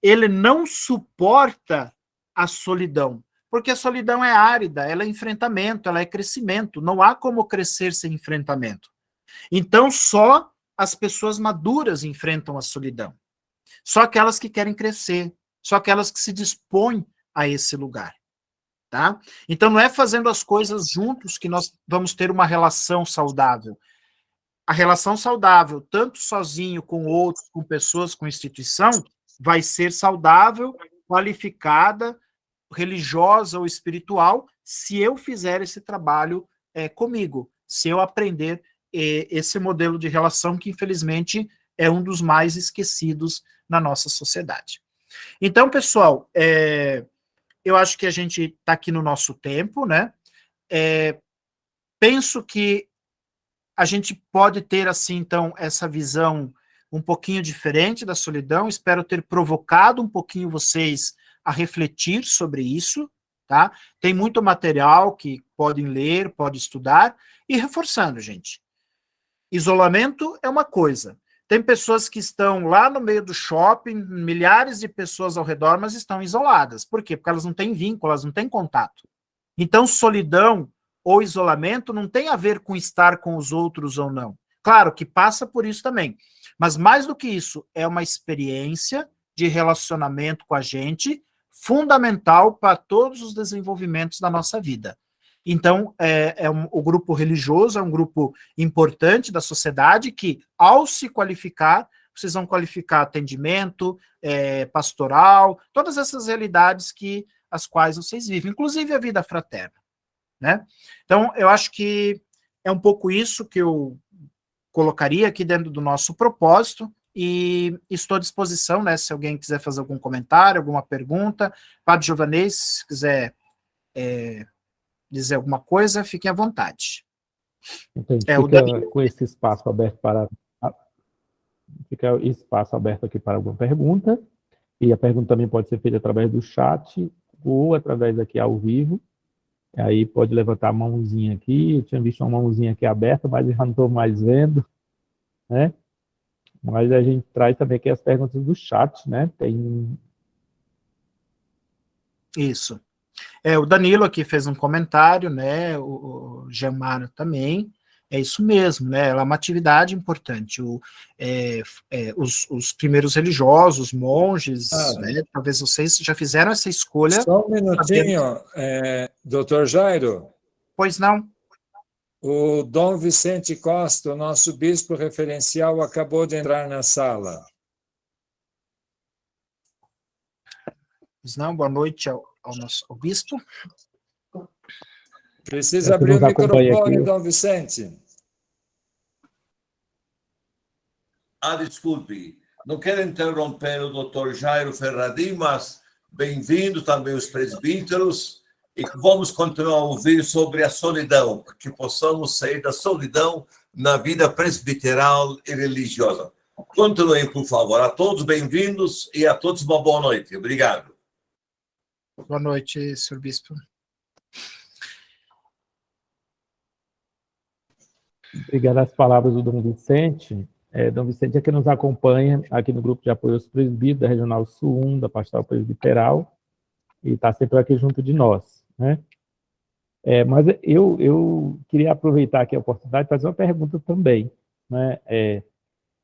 ele não suporta a solidão. Porque a solidão é árida, ela é enfrentamento, ela é crescimento. Não há como crescer sem enfrentamento. Então, só as pessoas maduras enfrentam a solidão. Só aquelas que querem crescer, só aquelas que se dispõem a esse lugar. Tá? Então, não é fazendo as coisas juntos que nós vamos ter uma relação saudável. A relação saudável, tanto sozinho, com outros, com pessoas, com instituição, vai ser saudável, qualificada, religiosa ou espiritual, se eu fizer esse trabalho comigo, se eu aprender esse modelo de relação que, infelizmente, é um dos mais esquecidos na nossa sociedade. Então, pessoal, eu acho que a gente está aqui no nosso tempo, né? Penso que a gente pode ter, assim, então, essa visão um pouquinho diferente da solidão. Espero ter provocado um pouquinho vocês a refletir sobre isso, tá? Tem muito material que podem ler, podem estudar, e reforçando, gente, isolamento é uma coisa. Tem pessoas que estão lá no meio do shopping, milhares de pessoas ao redor, mas estão isoladas. Por quê? Porque elas não têm vínculo, elas não têm contato. Então, solidão ou isolamento não tem a ver com estar com os outros ou não. Claro que passa por isso também. Mas mais do que isso, é uma experiência de relacionamento com a gente fundamental para todos os desenvolvimentos da nossa vida. Então, o grupo religioso é um grupo importante da sociedade que, ao se qualificar, vocês vão qualificar atendimento, pastoral, todas essas realidades as quais vocês vivem, inclusive a vida fraterna, né? Então, eu acho que é um pouco isso que eu colocaria aqui dentro do nosso propósito, e estou à disposição, né, se alguém quiser fazer algum comentário, alguma pergunta. Padre Giovanez, se quiser dizer alguma coisa, fiquem à vontade. Então, a gente fica com esse espaço aberto aqui para alguma pergunta, e a pergunta também pode ser feita através do chat ou através aqui ao vivo. Aí pode levantar a mãozinha aqui. Eu tinha visto uma mãozinha aqui aberta, mas já não estou mais vendo, né? Mas a gente traz também aqui as perguntas do chat, né? Isso. O Danilo aqui fez um comentário, né? O Gemaro também. É isso mesmo, né? Ela é uma atividade importante. Os primeiros religiosos, monges, né? Talvez vocês já fizeram essa escolha. Só um minutinho, doutor Jairo. Pois não? O Dom Vicente Costa, o nosso bispo referencial, acabou de entrar na sala. Pois não? Boa noite ao bispo. Precisa abrir o microfone, Dom Vicente. Desculpe, não quero interromper o doutor Jairo Ferradim, mas bem-vindo também os presbíteros, e vamos continuar a ouvir sobre a solidão, que possamos sair da solidão na vida presbiteral e religiosa. Continuem, por favor. A todos bem-vindos e a todos uma boa noite. Obrigado. Boa noite, senhor bispo. Obrigado às palavras do Dom Vicente. Dom Vicente é que nos acompanha aqui no grupo de apoio aos presbíteros da Regional Sul 1, da Pastoral Presbiteral, e está sempre aqui junto de nós, né? Mas eu queria aproveitar aqui a oportunidade de fazer uma pergunta também, né?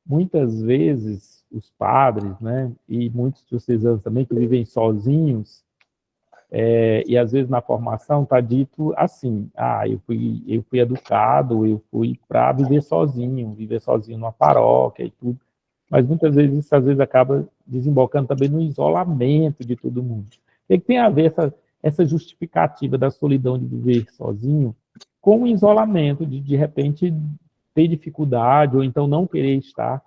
Muitas vezes os padres, né, e muitos diocesanos também que vivem sozinhos, e às vezes na formação está dito assim: eu fui educado, eu fui para viver sozinho numa paróquia e tudo, mas muitas vezes isso às vezes acaba desembocando também no isolamento de todo mundo. O que tem a ver essa justificativa da solidão de viver sozinho com o isolamento, de repente ter dificuldade ou então não querer estar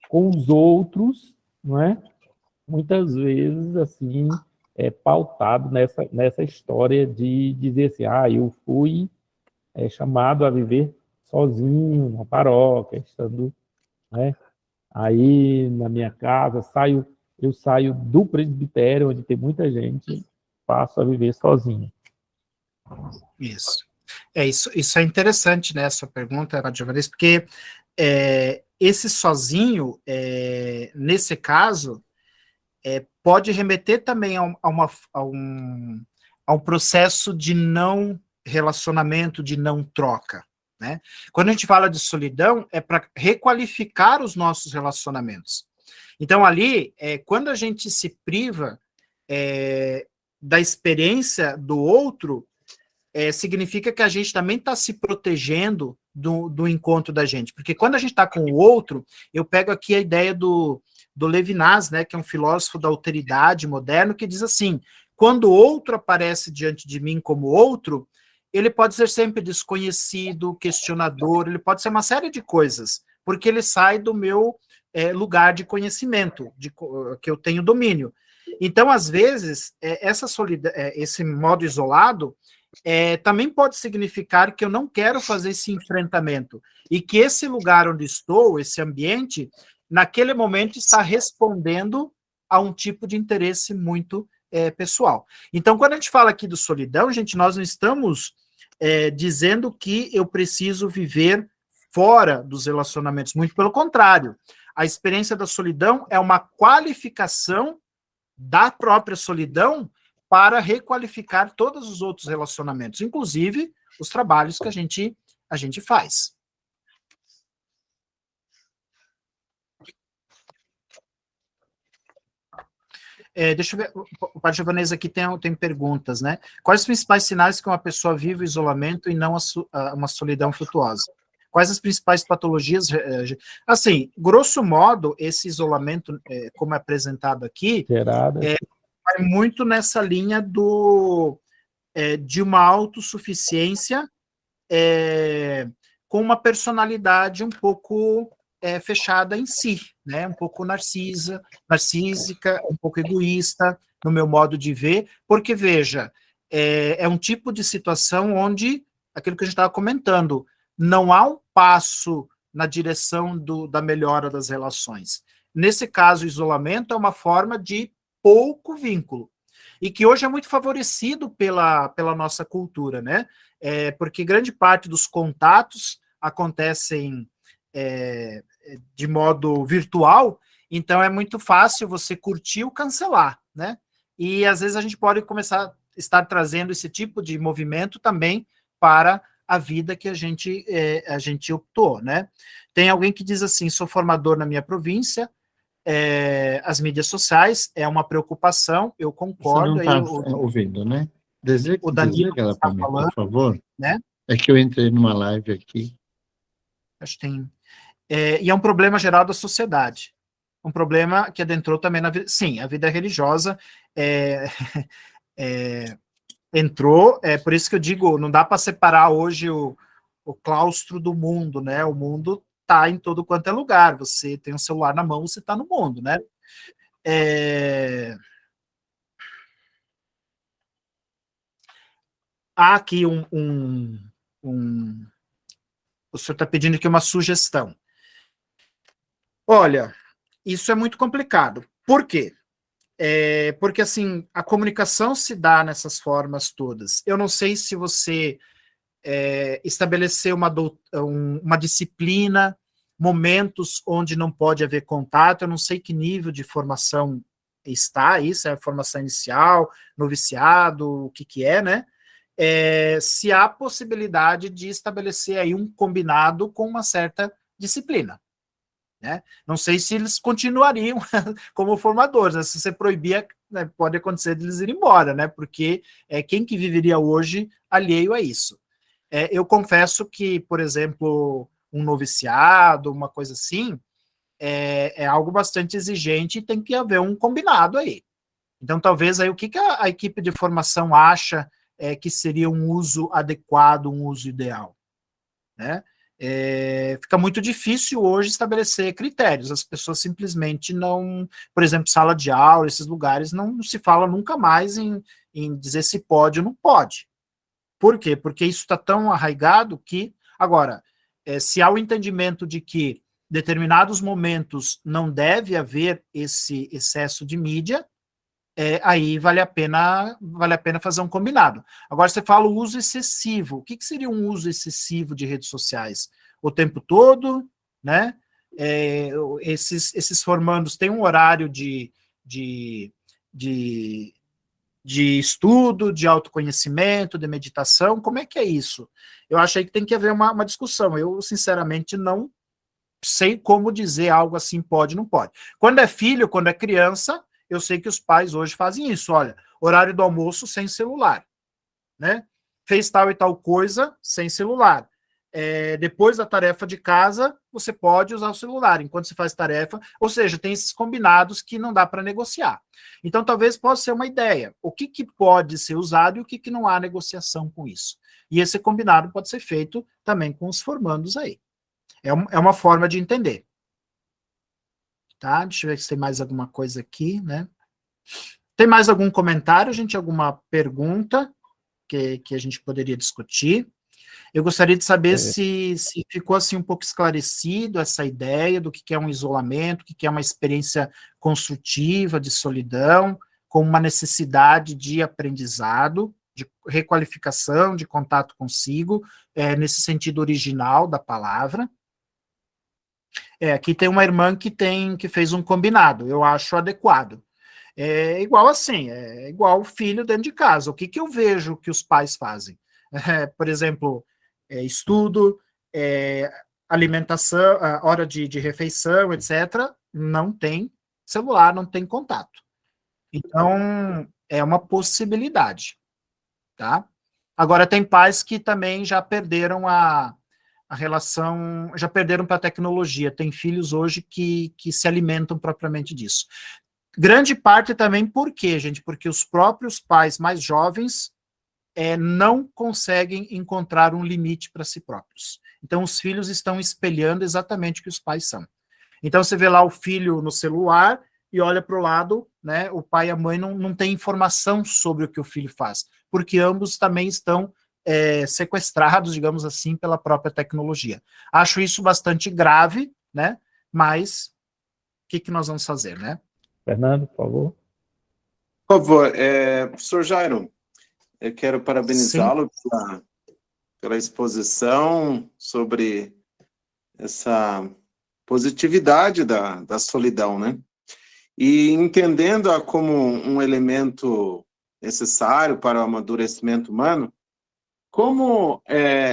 com os outros, não é? Muitas vezes assim pautado nessa história de dizer assim: eu fui chamado a viver sozinho na paróquia, estando, né, aí na minha casa, eu saio do presbitério, onde tem muita gente, passo a viver sozinho. Isso. Isso é interessante, né, essa pergunta, Giovanni, porque esse sozinho, nesse caso, pode remeter também a um processo de não relacionamento, de não troca, né? Quando a gente fala de solidão, é para requalificar os nossos relacionamentos. Então, ali, quando a gente se priva da experiência do outro, significa que a gente também está se protegendo do encontro da gente. Porque quando a gente está com o outro, eu pego aqui a ideia do Levinas, né, que é um filósofo da alteridade moderno, que diz assim: quando o outro aparece diante de mim como outro, ele pode ser sempre desconhecido, questionador, ele pode ser uma série de coisas, porque ele sai do meu lugar de conhecimento, que eu tenho domínio. Então, às vezes, essa solidão, esse modo isolado, também pode significar que eu não quero fazer esse enfrentamento, e que esse lugar onde estou, esse ambiente, naquele momento está respondendo a um tipo de interesse muito pessoal. Então, quando a gente fala aqui de solidão, gente, nós não estamos dizendo que eu preciso viver fora dos relacionamentos, muito pelo contrário. A experiência da solidão é uma qualificação da própria solidão para requalificar todos os outros relacionamentos, inclusive os trabalhos que a gente faz. Deixa eu ver, o Padre Giovanese aqui tem perguntas, né? Quais os principais sinais que uma pessoa vive o isolamento e não uma solidão frutuosa? Quais as principais patologias? Assim, grosso modo, esse isolamento, como é apresentado aqui, vai muito nessa linha de uma autossuficiência com uma personalidade um pouco fechada em si, né? Um pouco narcísica, um pouco egoísta, no meu modo de ver, porque, veja, é um tipo de situação onde, aquilo que a gente estava comentando, não há um passo na direção da melhora das relações. Nesse caso, o isolamento é uma forma de pouco vínculo, e que hoje é muito favorecido pela nossa cultura, né? Porque grande parte dos contatos acontecem de modo virtual, então é muito fácil você curtir ou cancelar, né? E às vezes a gente pode começar a estar trazendo esse tipo de movimento também para a vida que a gente optou, né? Tem alguém que diz assim, sou formador na minha província, as mídias sociais é uma preocupação, eu concordo. Você não está ouvindo, né? O Danilo Desliga ela está para mim, falando, por favor. né? É que eu entrei numa live aqui. Acho que tem... e é um problema geral da sociedade. Um problema que adentrou também na vida... Sim, a vida religiosa entrou, por isso que eu digo, não dá para separar hoje o claustro do mundo, né? O mundo está em todo quanto é lugar. Você tem um celular na mão, você está no mundo, né? Há aqui o senhor está pedindo aqui uma sugestão. Olha, isso é muito complicado. Por quê? Porque, assim, a comunicação se dá nessas formas todas. Eu não sei se você estabelecer uma disciplina, momentos onde não pode haver contato, eu não sei que nível de formação está, isso é a formação inicial, noviciado, o que é, né? Se há possibilidade de estabelecer aí um combinado com uma certa disciplina. Né? Não sei se eles continuariam como formadores, né? Se você proibir, né, pode acontecer de eles irem embora, né? Porque quem que viveria hoje alheio a isso? Eu confesso que, por exemplo, um noviciado, uma coisa assim, é algo bastante exigente e tem que haver um combinado aí. Então, talvez aí o que a equipe de formação acha que seria um uso adequado, um uso ideal, né? Fica muito difícil hoje estabelecer critérios, as pessoas simplesmente não, por exemplo, sala de aula, esses lugares, não se fala nunca mais em dizer se pode ou não pode. Por quê? Porque isso está tão arraigado que, agora, se há o entendimento de que determinados momentos não deve haver esse excesso de mídia, aí vale a pena fazer um combinado. Agora, você fala o uso excessivo. O que seria um uso excessivo de redes sociais? O tempo todo, né? Esses formandos têm um horário de estudo, de autoconhecimento, de meditação. Como é que é isso? Eu acho aí que tem que haver uma discussão. Eu, sinceramente, não sei como dizer algo assim, pode, não pode. Quando é filho, quando é criança, eu sei que os pais hoje fazem isso. Olha, horário do almoço sem celular, né? Fez tal e tal coisa sem celular. Depois da tarefa de casa, você pode usar o celular enquanto você faz tarefa. Ou seja, tem esses combinados que não dá para negociar. Então, talvez possa ser uma ideia. O que pode ser usado e o que não há negociação com isso. E esse combinado pode ser feito também com os formandos aí. É uma forma de entender. Tá? Deixa eu ver se tem mais alguma coisa aqui, né? Tem mais algum comentário, gente? Alguma pergunta que a gente poderia discutir? Eu gostaria de saber se ficou assim um pouco esclarecido essa ideia do que é um isolamento, o que é uma experiência construtiva de solidão, com uma necessidade de aprendizado, de requalificação, de contato consigo, nesse sentido original da palavra. Aqui tem uma irmã que fez um combinado, eu acho adequado. Igual assim, igual o filho dentro de casa. O que eu vejo que os pais fazem? Por exemplo, estudo, alimentação, hora de refeição, etc. Não tem celular, não tem contato. Então, é uma possibilidade, tá? Agora, tem pais que também já perderam a relação, já perderam para a tecnologia. Tem filhos hoje que se alimentam propriamente disso. Grande parte também por quê, gente? Porque os próprios pais mais jovens não conseguem encontrar um limite para si próprios. Então, os filhos estão espelhando exatamente o que os pais são. Então, você vê lá o filho no celular e olha para o lado, né? O pai e a mãe não têm informação sobre o que o filho faz, porque ambos também estão sequestrados, digamos assim, pela própria tecnologia. Acho isso bastante grave, né? Mas o que nós vamos fazer, né? Fernando, por favor. Por favor, professor Jairo, eu quero parabenizá-lo pela exposição sobre essa positividade da solidão, né? E entendendo-a como um elemento necessário para o amadurecimento humano, como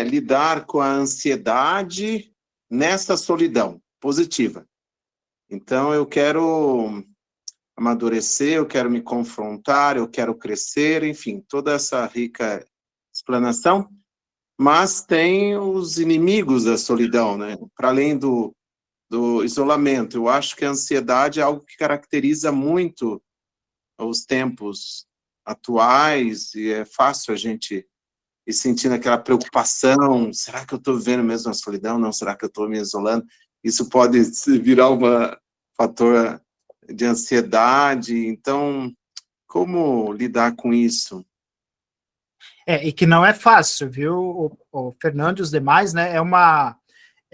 lidar com a ansiedade nessa solidão positiva? Então, eu quero amadurecer, eu quero me confrontar, eu quero crescer, enfim, toda essa rica explanação, mas tem os inimigos da solidão, né? Para além do isolamento, eu acho que a ansiedade é algo que caracteriza muito os tempos atuais, e é fácil a gente ir sentindo aquela preocupação, será que eu estou vivendo mesmo a solidão? Não, será que eu estou me isolando? Isso pode virar um fator de ansiedade, então, como lidar com isso? E que não é fácil, viu, o Fernando e os demais, né, é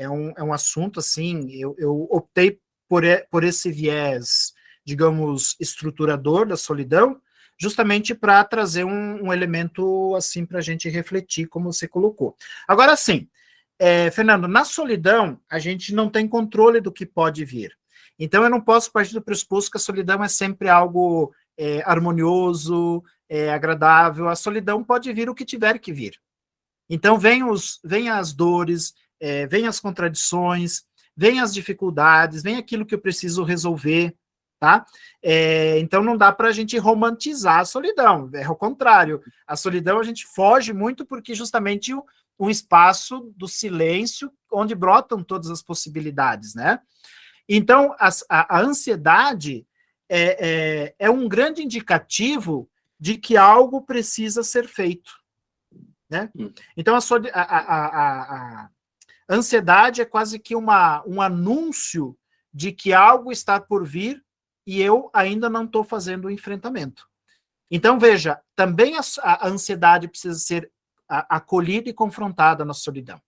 um assunto, assim, eu optei por esse viés, digamos, estruturador da solidão, justamente para trazer um elemento, assim, para a gente refletir, como você colocou. Agora, sim, Fernando, na solidão, a gente não tem controle do que pode vir. Então, eu não posso partir do pressuposto que a solidão é sempre algo harmonioso, agradável. A solidão pode vir o que tiver que vir. Então, vem as dores, vem as contradições, vem as dificuldades, vem aquilo que eu preciso resolver, tá? Então, não dá para a gente romantizar a solidão, é o contrário. A solidão a gente foge muito porque justamente um espaço do silêncio onde brotam todas as possibilidades, né? Então, a ansiedade é um grande indicativo de que algo precisa ser feito, né? Então, a ansiedade é quase que um anúncio de que algo está por vir e eu ainda não estou fazendo o enfrentamento. Então, veja, também a ansiedade precisa ser acolhida e confrontada na solidão.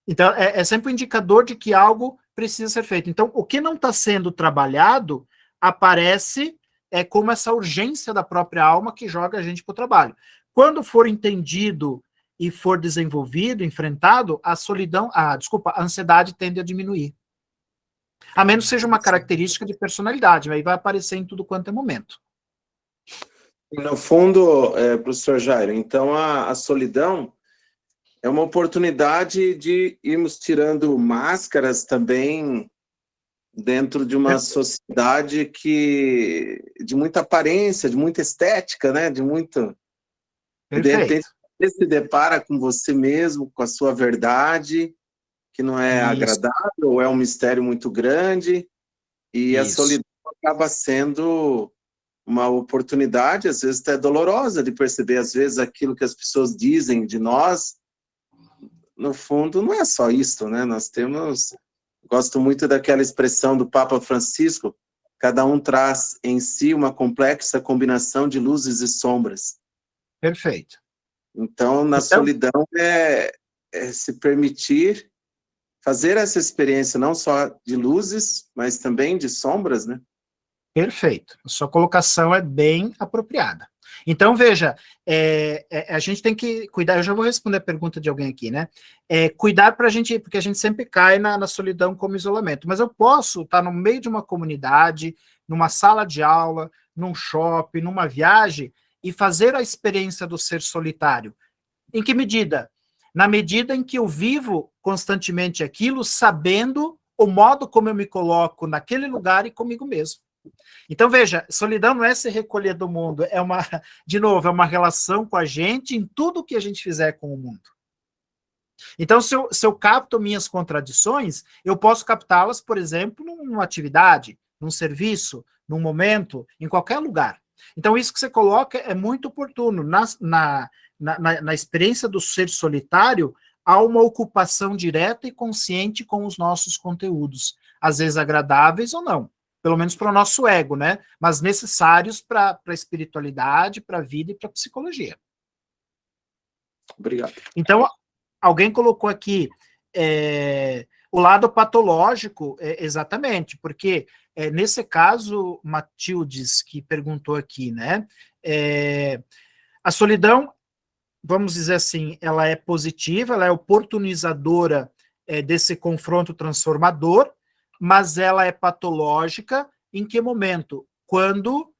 Então, é sempre um indicador de que algo precisa ser feito. Então, o que não está sendo trabalhado aparece como essa urgência da própria alma que joga a gente para o trabalho. Quando for entendido e for desenvolvido, enfrentado, a ansiedade tende a diminuir. A menos que seja uma característica de personalidade, aí vai aparecer em tudo quanto é momento. No fundo, professor Jairo, então a solidão é uma oportunidade de irmos tirando máscaras também dentro de uma sociedade de muita aparência, de muita estética, né? De muito... De repente, você se depara com você mesmo, com a sua verdade, que não é agradável, é um mistério muito grande, e a solidão acaba sendo uma oportunidade, às vezes até dolorosa, de perceber, às vezes, aquilo que as pessoas dizem de nós. No fundo, não é só isso, né? Nós temos... Gosto muito daquela expressão do Papa Francisco, cada um traz em si uma complexa combinação de luzes e sombras. Perfeito. Então, na solidão, se permitir fazer essa experiência não só de luzes, mas também de sombras, né? Perfeito. A sua colocação é bem apropriada. Então, veja, a gente tem que cuidar, eu já vou responder a pergunta de alguém aqui, né? Cuidar para a gente, porque a gente sempre cai na solidão como isolamento, mas eu posso estar no meio de uma comunidade, numa sala de aula, num shopping, numa viagem, e fazer a experiência do ser solitário. Em que medida? Na medida em que eu vivo constantemente aquilo, sabendo o modo como eu me coloco naquele lugar e comigo mesmo. Então, veja, solidão não é se recolher do mundo, de novo, é uma relação com a gente em tudo que a gente fizer com o mundo. Então, se eu capto minhas contradições, eu posso captá-las, por exemplo, numa atividade, num serviço, num momento, em qualquer lugar. Então, isso que você coloca é muito oportuno. Na experiência do ser solitário, há uma ocupação direta e consciente com os nossos conteúdos, às vezes agradáveis ou não. Pelo menos para o nosso ego, né? Mas necessários para a espiritualidade, para a vida e para a psicologia. Obrigado. Então, alguém colocou aqui o lado patológico, exatamente, porque nesse caso, Matildes, que perguntou aqui, né? A solidão, vamos dizer assim, ela é positiva, ela é oportunizadora desse confronto transformador, mas ela é patológica em que momento? Quando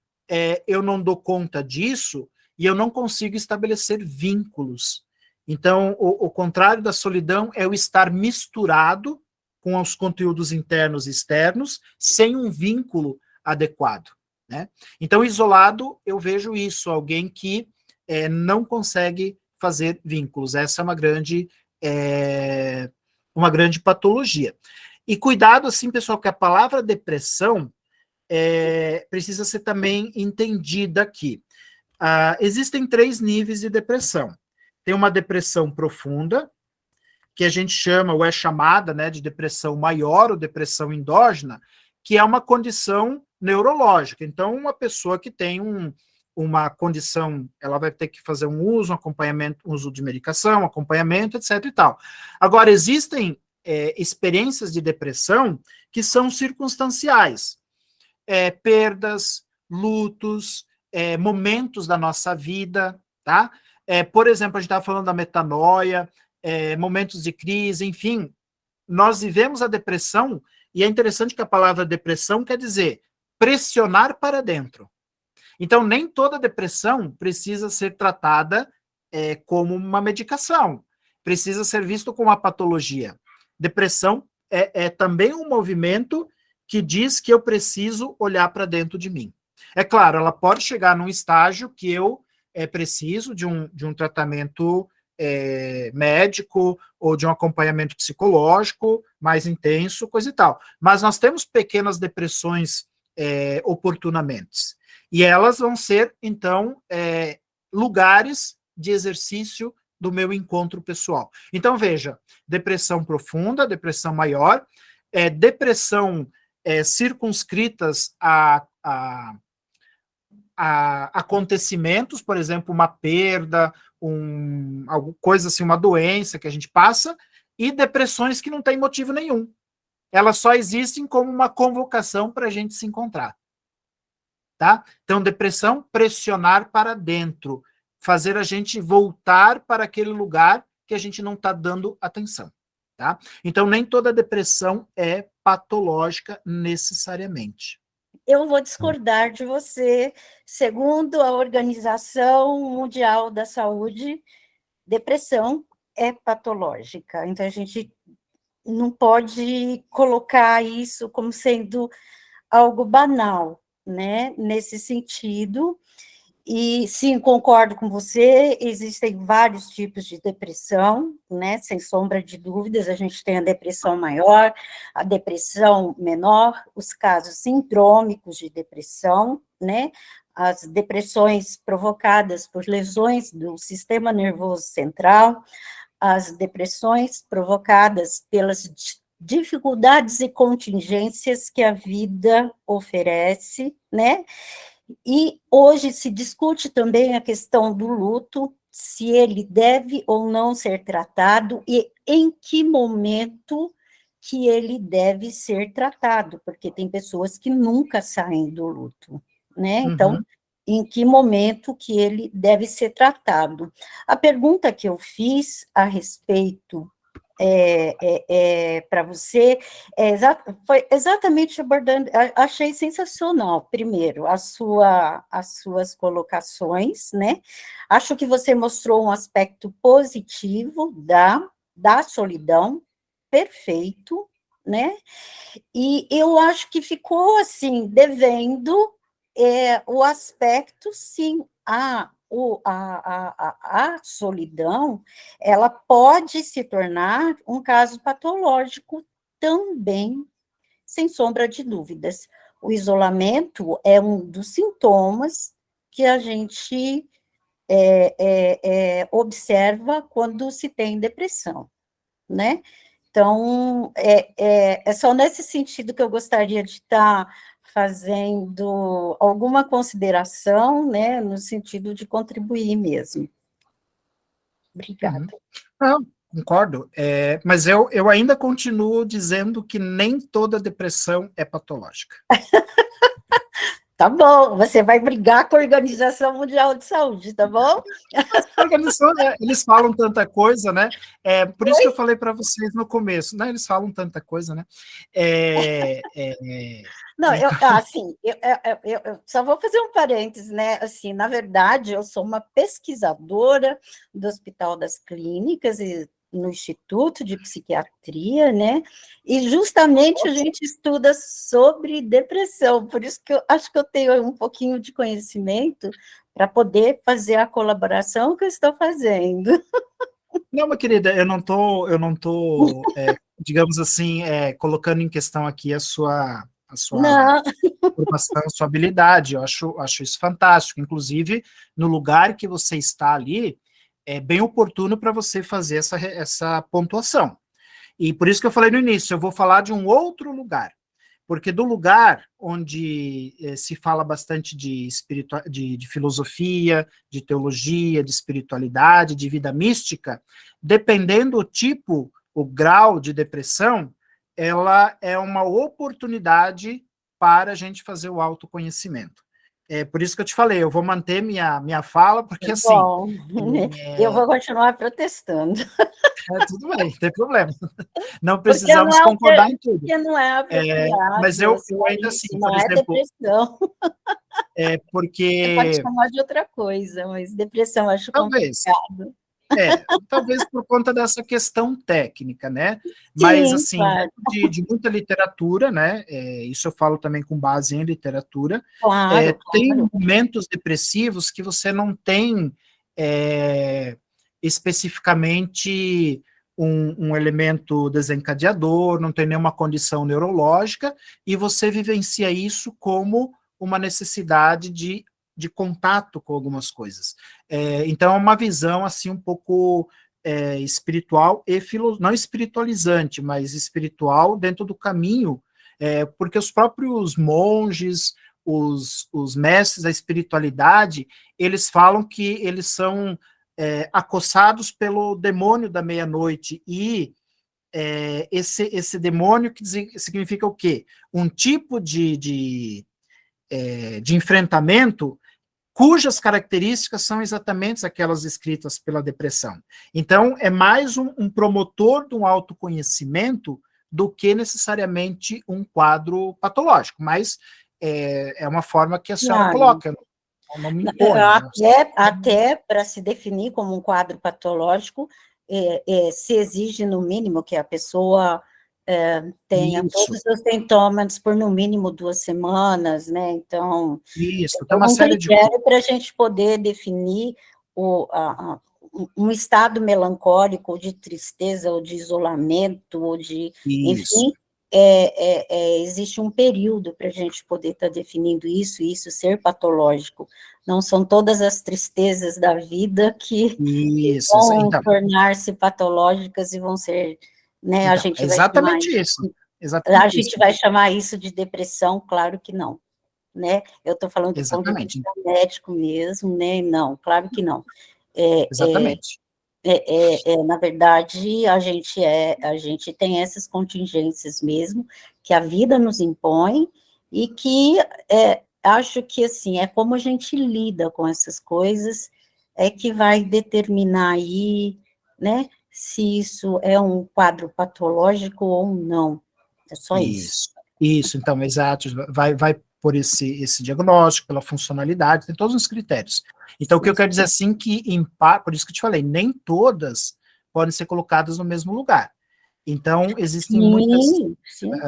eu não dou conta disso e eu não consigo estabelecer vínculos. Então, o contrário da solidão é o estar misturado com os conteúdos internos e externos, sem um vínculo adequado, né? Então, isolado, eu vejo isso, alguém que não consegue fazer vínculos. Essa é uma grande patologia. E cuidado, assim, pessoal, que a palavra depressão precisa ser também entendida aqui. Existem 3 níveis de depressão. Tem uma depressão profunda, que a gente chama, ou é chamada, né, de depressão maior, ou depressão endógena, que é uma condição neurológica. Então, uma pessoa que tem uma condição, ela vai ter que fazer um acompanhamento, uso de medicação, acompanhamento, etc. e tal. Agora, existem experiências de depressão que são circunstanciais. Perdas, lutos, momentos da nossa vida, tá? Por exemplo, a gente estava falando da metanoia, momentos de crise, enfim, nós vivemos a depressão, e é interessante que a palavra depressão quer dizer pressionar para dentro. Então, nem toda depressão precisa ser tratada como uma medicação, precisa ser visto como uma patologia. Depressão é também um movimento que diz que eu preciso olhar para dentro de mim. É claro, ela pode chegar num estágio que eu preciso de um tratamento médico ou de um acompanhamento psicológico mais intenso, coisa e tal. Mas nós temos pequenas depressões oportunamente. E elas vão ser, então, lugares de exercício do meu encontro pessoal. Então, veja, depressão profunda, depressão maior, depressão circunscritas a acontecimentos, por exemplo, uma perda, alguma coisa assim, uma doença que a gente passa, e depressões que não têm motivo nenhum. Elas só existem como uma convocação para a gente se encontrar. Tá? Então, depressão, pressionar para dentro, fazer a gente voltar para aquele lugar que a gente não está dando atenção. Tá? Então, nem toda depressão é patológica necessariamente. Eu vou discordar de você. Segundo a Organização Mundial da Saúde, depressão é patológica. Então, a gente não pode colocar isso como sendo algo banal, né? Nesse sentido. E sim, concordo com você, existem vários tipos de depressão, né? Sem sombra de dúvidas, a gente tem a depressão maior, a depressão menor, os casos sindrômicos de depressão, né? As depressões provocadas por lesões do sistema nervoso central, as depressões provocadas pelas dificuldades e contingências que a vida oferece, né? E hoje se discute também a questão do luto, se ele deve ou não ser tratado e em que momento que ele deve ser tratado, porque tem pessoas que nunca saem do luto, né? Então, em que momento que ele deve ser tratado? A pergunta que eu fiz a respeito para você, foi exatamente abordando, achei sensacional, primeiro, as suas colocações, né? Acho que você mostrou um aspecto positivo da solidão, perfeito, né? E eu acho que ficou, assim, devendo o aspecto, sim, a solidão, ela pode se tornar um caso patológico também, sem sombra de dúvidas. O isolamento é um dos sintomas que a gente observa quando se tem depressão, né? Então, é só nesse sentido que eu gostaria de estar fazendo alguma consideração, né, no sentido de contribuir mesmo. Obrigada. Não, concordo, mas eu ainda continuo dizendo que nem toda depressão é patológica. Tá bom, você vai brigar com a Organização Mundial de Saúde, tá bom? A organização, eles falam tanta coisa, né? Por isso que eu falei para vocês no começo, né? Eles falam tanta coisa, né? Não, eu só vou fazer um parênteses, né? Assim, na verdade, eu sou uma pesquisadora do Hospital das Clínicas e no Instituto de Psiquiatria, né? E justamente a gente estuda sobre depressão, por isso que eu acho que eu tenho um pouquinho de conhecimento para poder fazer a colaboração que eu estou fazendo. Não, minha querida, eu não tô, digamos assim, colocando em questão aqui a sua Não, formação, a sua habilidade. Eu acho isso fantástico. Inclusive, no lugar que você está ali, é bem oportuno para você fazer essa pontuação. E por isso que eu falei no início, eu vou falar de um outro lugar. Porque do lugar onde se fala bastante de filosofia, de teologia, de espiritualidade, de vida mística, dependendo do tipo, o grau de depressão, ela é uma oportunidade para a gente fazer o autoconhecimento. É por isso que eu te falei, eu vou manter minha fala, porque assim... bom, eu vou continuar protestando. Tudo bem, não tem problema. Não Porque precisamos concordar em tudo. Porque não é apropriado. Mas eu ainda assim, não por é exemplo... depressão. Porque... Você pode chamar de outra coisa, mas depressão acho complicado. Talvez por conta dessa questão técnica, né? Mas, Sim, assim, claro. de muita literatura, né? Isso eu falo também com base em literatura. Claro, Tem claro. momentos depressivos que você não tem especificamente um elemento desencadeador, não tem nenhuma condição neurológica, e você vivencia isso como uma necessidade de contato com algumas coisas. Então, é uma visão assim um pouco espiritual e não espiritualizante, mas espiritual dentro do caminho, porque os próprios monges, os mestres da espiritualidade, eles falam que eles são acossados pelo demônio da meia-noite, e esse demônio que significa o quê? Um tipo de enfrentamento cujas características são exatamente aquelas descritas pela depressão. Então, é mais um promotor de um autoconhecimento do que necessariamente um quadro patológico, mas é uma forma que a senhora coloca, não me impõe. Até para se definir como um quadro patológico, se exige, no mínimo, que a pessoa tenha todos os sintomas por, no mínimo, 2 semanas, né? Então, tem uma série de coisas para a gente poder definir um estado melancólico, de tristeza, ou de isolamento, ou de... Enfim, existe um período para a gente poder estar definindo isso, e isso ser patológico. Não são todas as tristezas da vida que vão tornar-se patológicas e vão ser... Né, a gente exatamente isso. A gente vai chamar isso de depressão? Claro que não. Né? Eu estou falando do ponto de vista médico mesmo, né? Não, claro que não. Exatamente. Na verdade, a gente tem essas contingências mesmo, que a vida nos impõe, e que acho que, assim, é como a gente lida com essas coisas, que vai determinar aí, né, se isso é um quadro patológico ou não. É só isso. Isso, então, exato. Vai por esse diagnóstico, pela funcionalidade, tem todos os critérios. Então, o que eu quero dizer assim, que, por isso que eu te falei, nem todas podem ser colocadas no mesmo lugar. Então, existem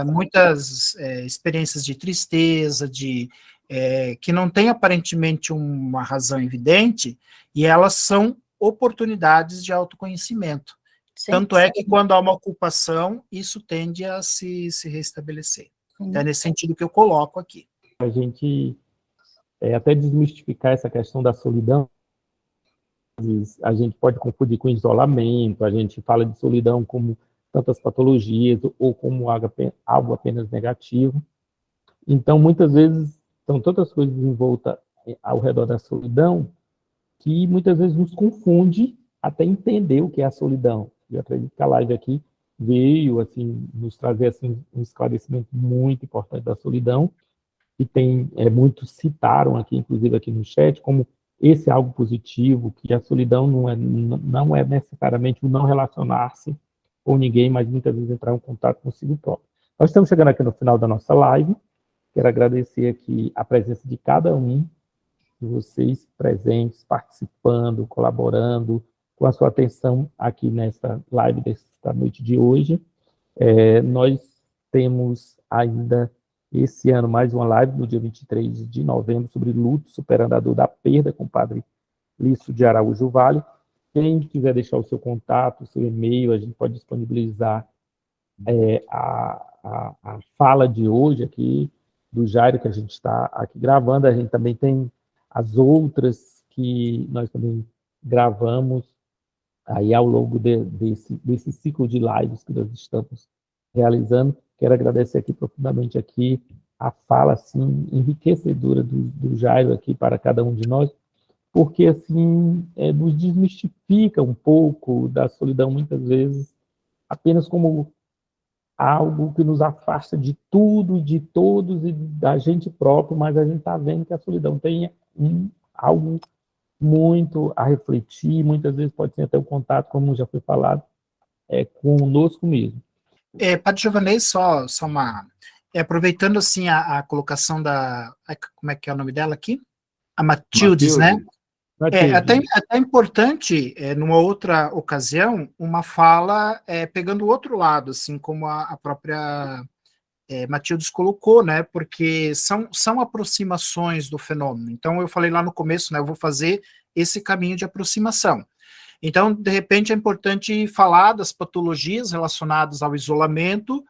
muitas experiências de tristeza, que não tem aparentemente uma razão evidente, e elas são oportunidades de autoconhecimento. Tanto é que, quando há uma ocupação, isso tende a se restabelecer. Então, é nesse sentido que eu coloco aqui. A gente até desmistificar essa questão da solidão, a gente pode confundir com isolamento, a gente fala de solidão como tantas patologias, ou como algo apenas negativo. Então, muitas vezes, são tantas coisas envoltas ao redor da solidão, que muitas vezes nos confunde até entender o que é a solidão. Eu acredito que a live aqui veio assim, nos trazer assim, um esclarecimento muito importante da solidão, que tem, muitos citaram aqui, inclusive aqui no chat, como esse é algo positivo, que a solidão não é necessariamente o não relacionar-se com ninguém, mas muitas vezes entrar em contato consigo próprio. Nós estamos chegando aqui no final da nossa live. Quero agradecer aqui a presença de cada um de vocês presentes, participando, colaborando, com a sua atenção aqui nessa live desta noite de hoje. Nós temos ainda esse ano mais uma live no dia 23 de novembro sobre luto, superando a dor da perda, com o padre Lício de Araújo Vale. Quem quiser deixar o seu contato, o seu e-mail, a gente pode disponibilizar a fala de hoje aqui, do Jairo, que a gente está aqui gravando. A gente também tem as outras que nós também gravamos aí ao longo desse ciclo de lives que nós estamos realizando. Quero agradecer aqui profundamente aqui a fala assim enriquecedora do Jairo aqui para cada um de nós, porque assim nos desmistifica um pouco da solidão muitas vezes apenas como algo que nos afasta de tudo, de todos e da gente próprio, mas a gente está vendo que a solidão tem algo muito a refletir, muitas vezes pode ser até o contato, como já foi falado, conosco mesmo. Padre Giovanei, só uma... aproveitando assim a colocação da... Como é que é o nome dela aqui? A Matildes, né? Até importante, numa outra ocasião, uma fala pegando o outro lado, assim como a própria Matildes colocou, né? Porque são aproximações do fenômeno. Então, eu falei lá no começo, né? Eu vou fazer esse caminho de aproximação. Então, de repente, é importante falar das patologias relacionadas ao isolamento,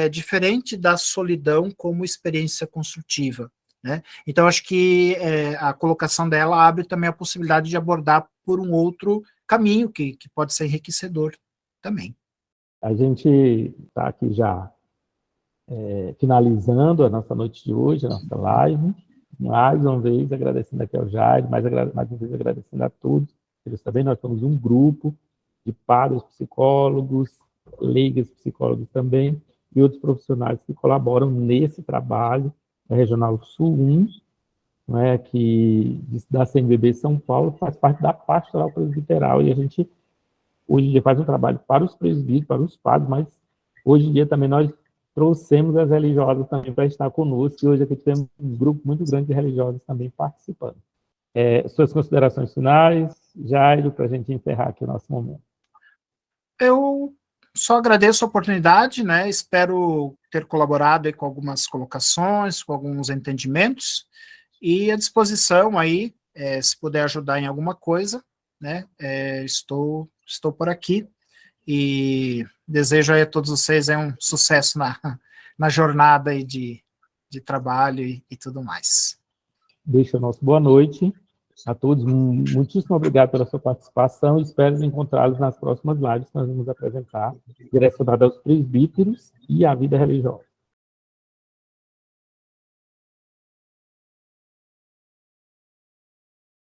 diferente da solidão como experiência construtiva, né? Então, acho que a colocação dela abre também a possibilidade de abordar por um outro caminho, que pode ser enriquecedor também. A gente está aqui já finalizando a nossa noite de hoje, a nossa live. Mais uma vez, agradecendo aqui ao Jair, mais uma vez agradecendo a todos. Eles também, nós somos um grupo de padres psicólogos, leigos psicólogos também, e outros profissionais que colaboram nesse trabalho da Regional Sul 1, né, que da CNBB São Paulo, faz parte da pastoral presbiteral, e a gente hoje em dia faz um trabalho para os presbíteros, para os padres, mas hoje em dia também nós trouxemos as religiosas também para estar conosco, e hoje aqui temos um grupo muito grande de religiosas também participando. Suas considerações finais, Jairo, para a gente encerrar aqui o nosso momento. Eu só agradeço a oportunidade, né? Espero ter colaborado aí com algumas colocações, com alguns entendimentos, e à disposição aí, se puder ajudar em alguma coisa, né? Estou por aqui, e desejo aí a todos vocês um sucesso na jornada aí de trabalho e tudo mais. Deixa o nosso boa noite a todos. Muitíssimo obrigado pela sua participação. Espero encontrá-los nas próximas lives que nós vamos apresentar, direcionadas aos presbíteros e à vida religiosa.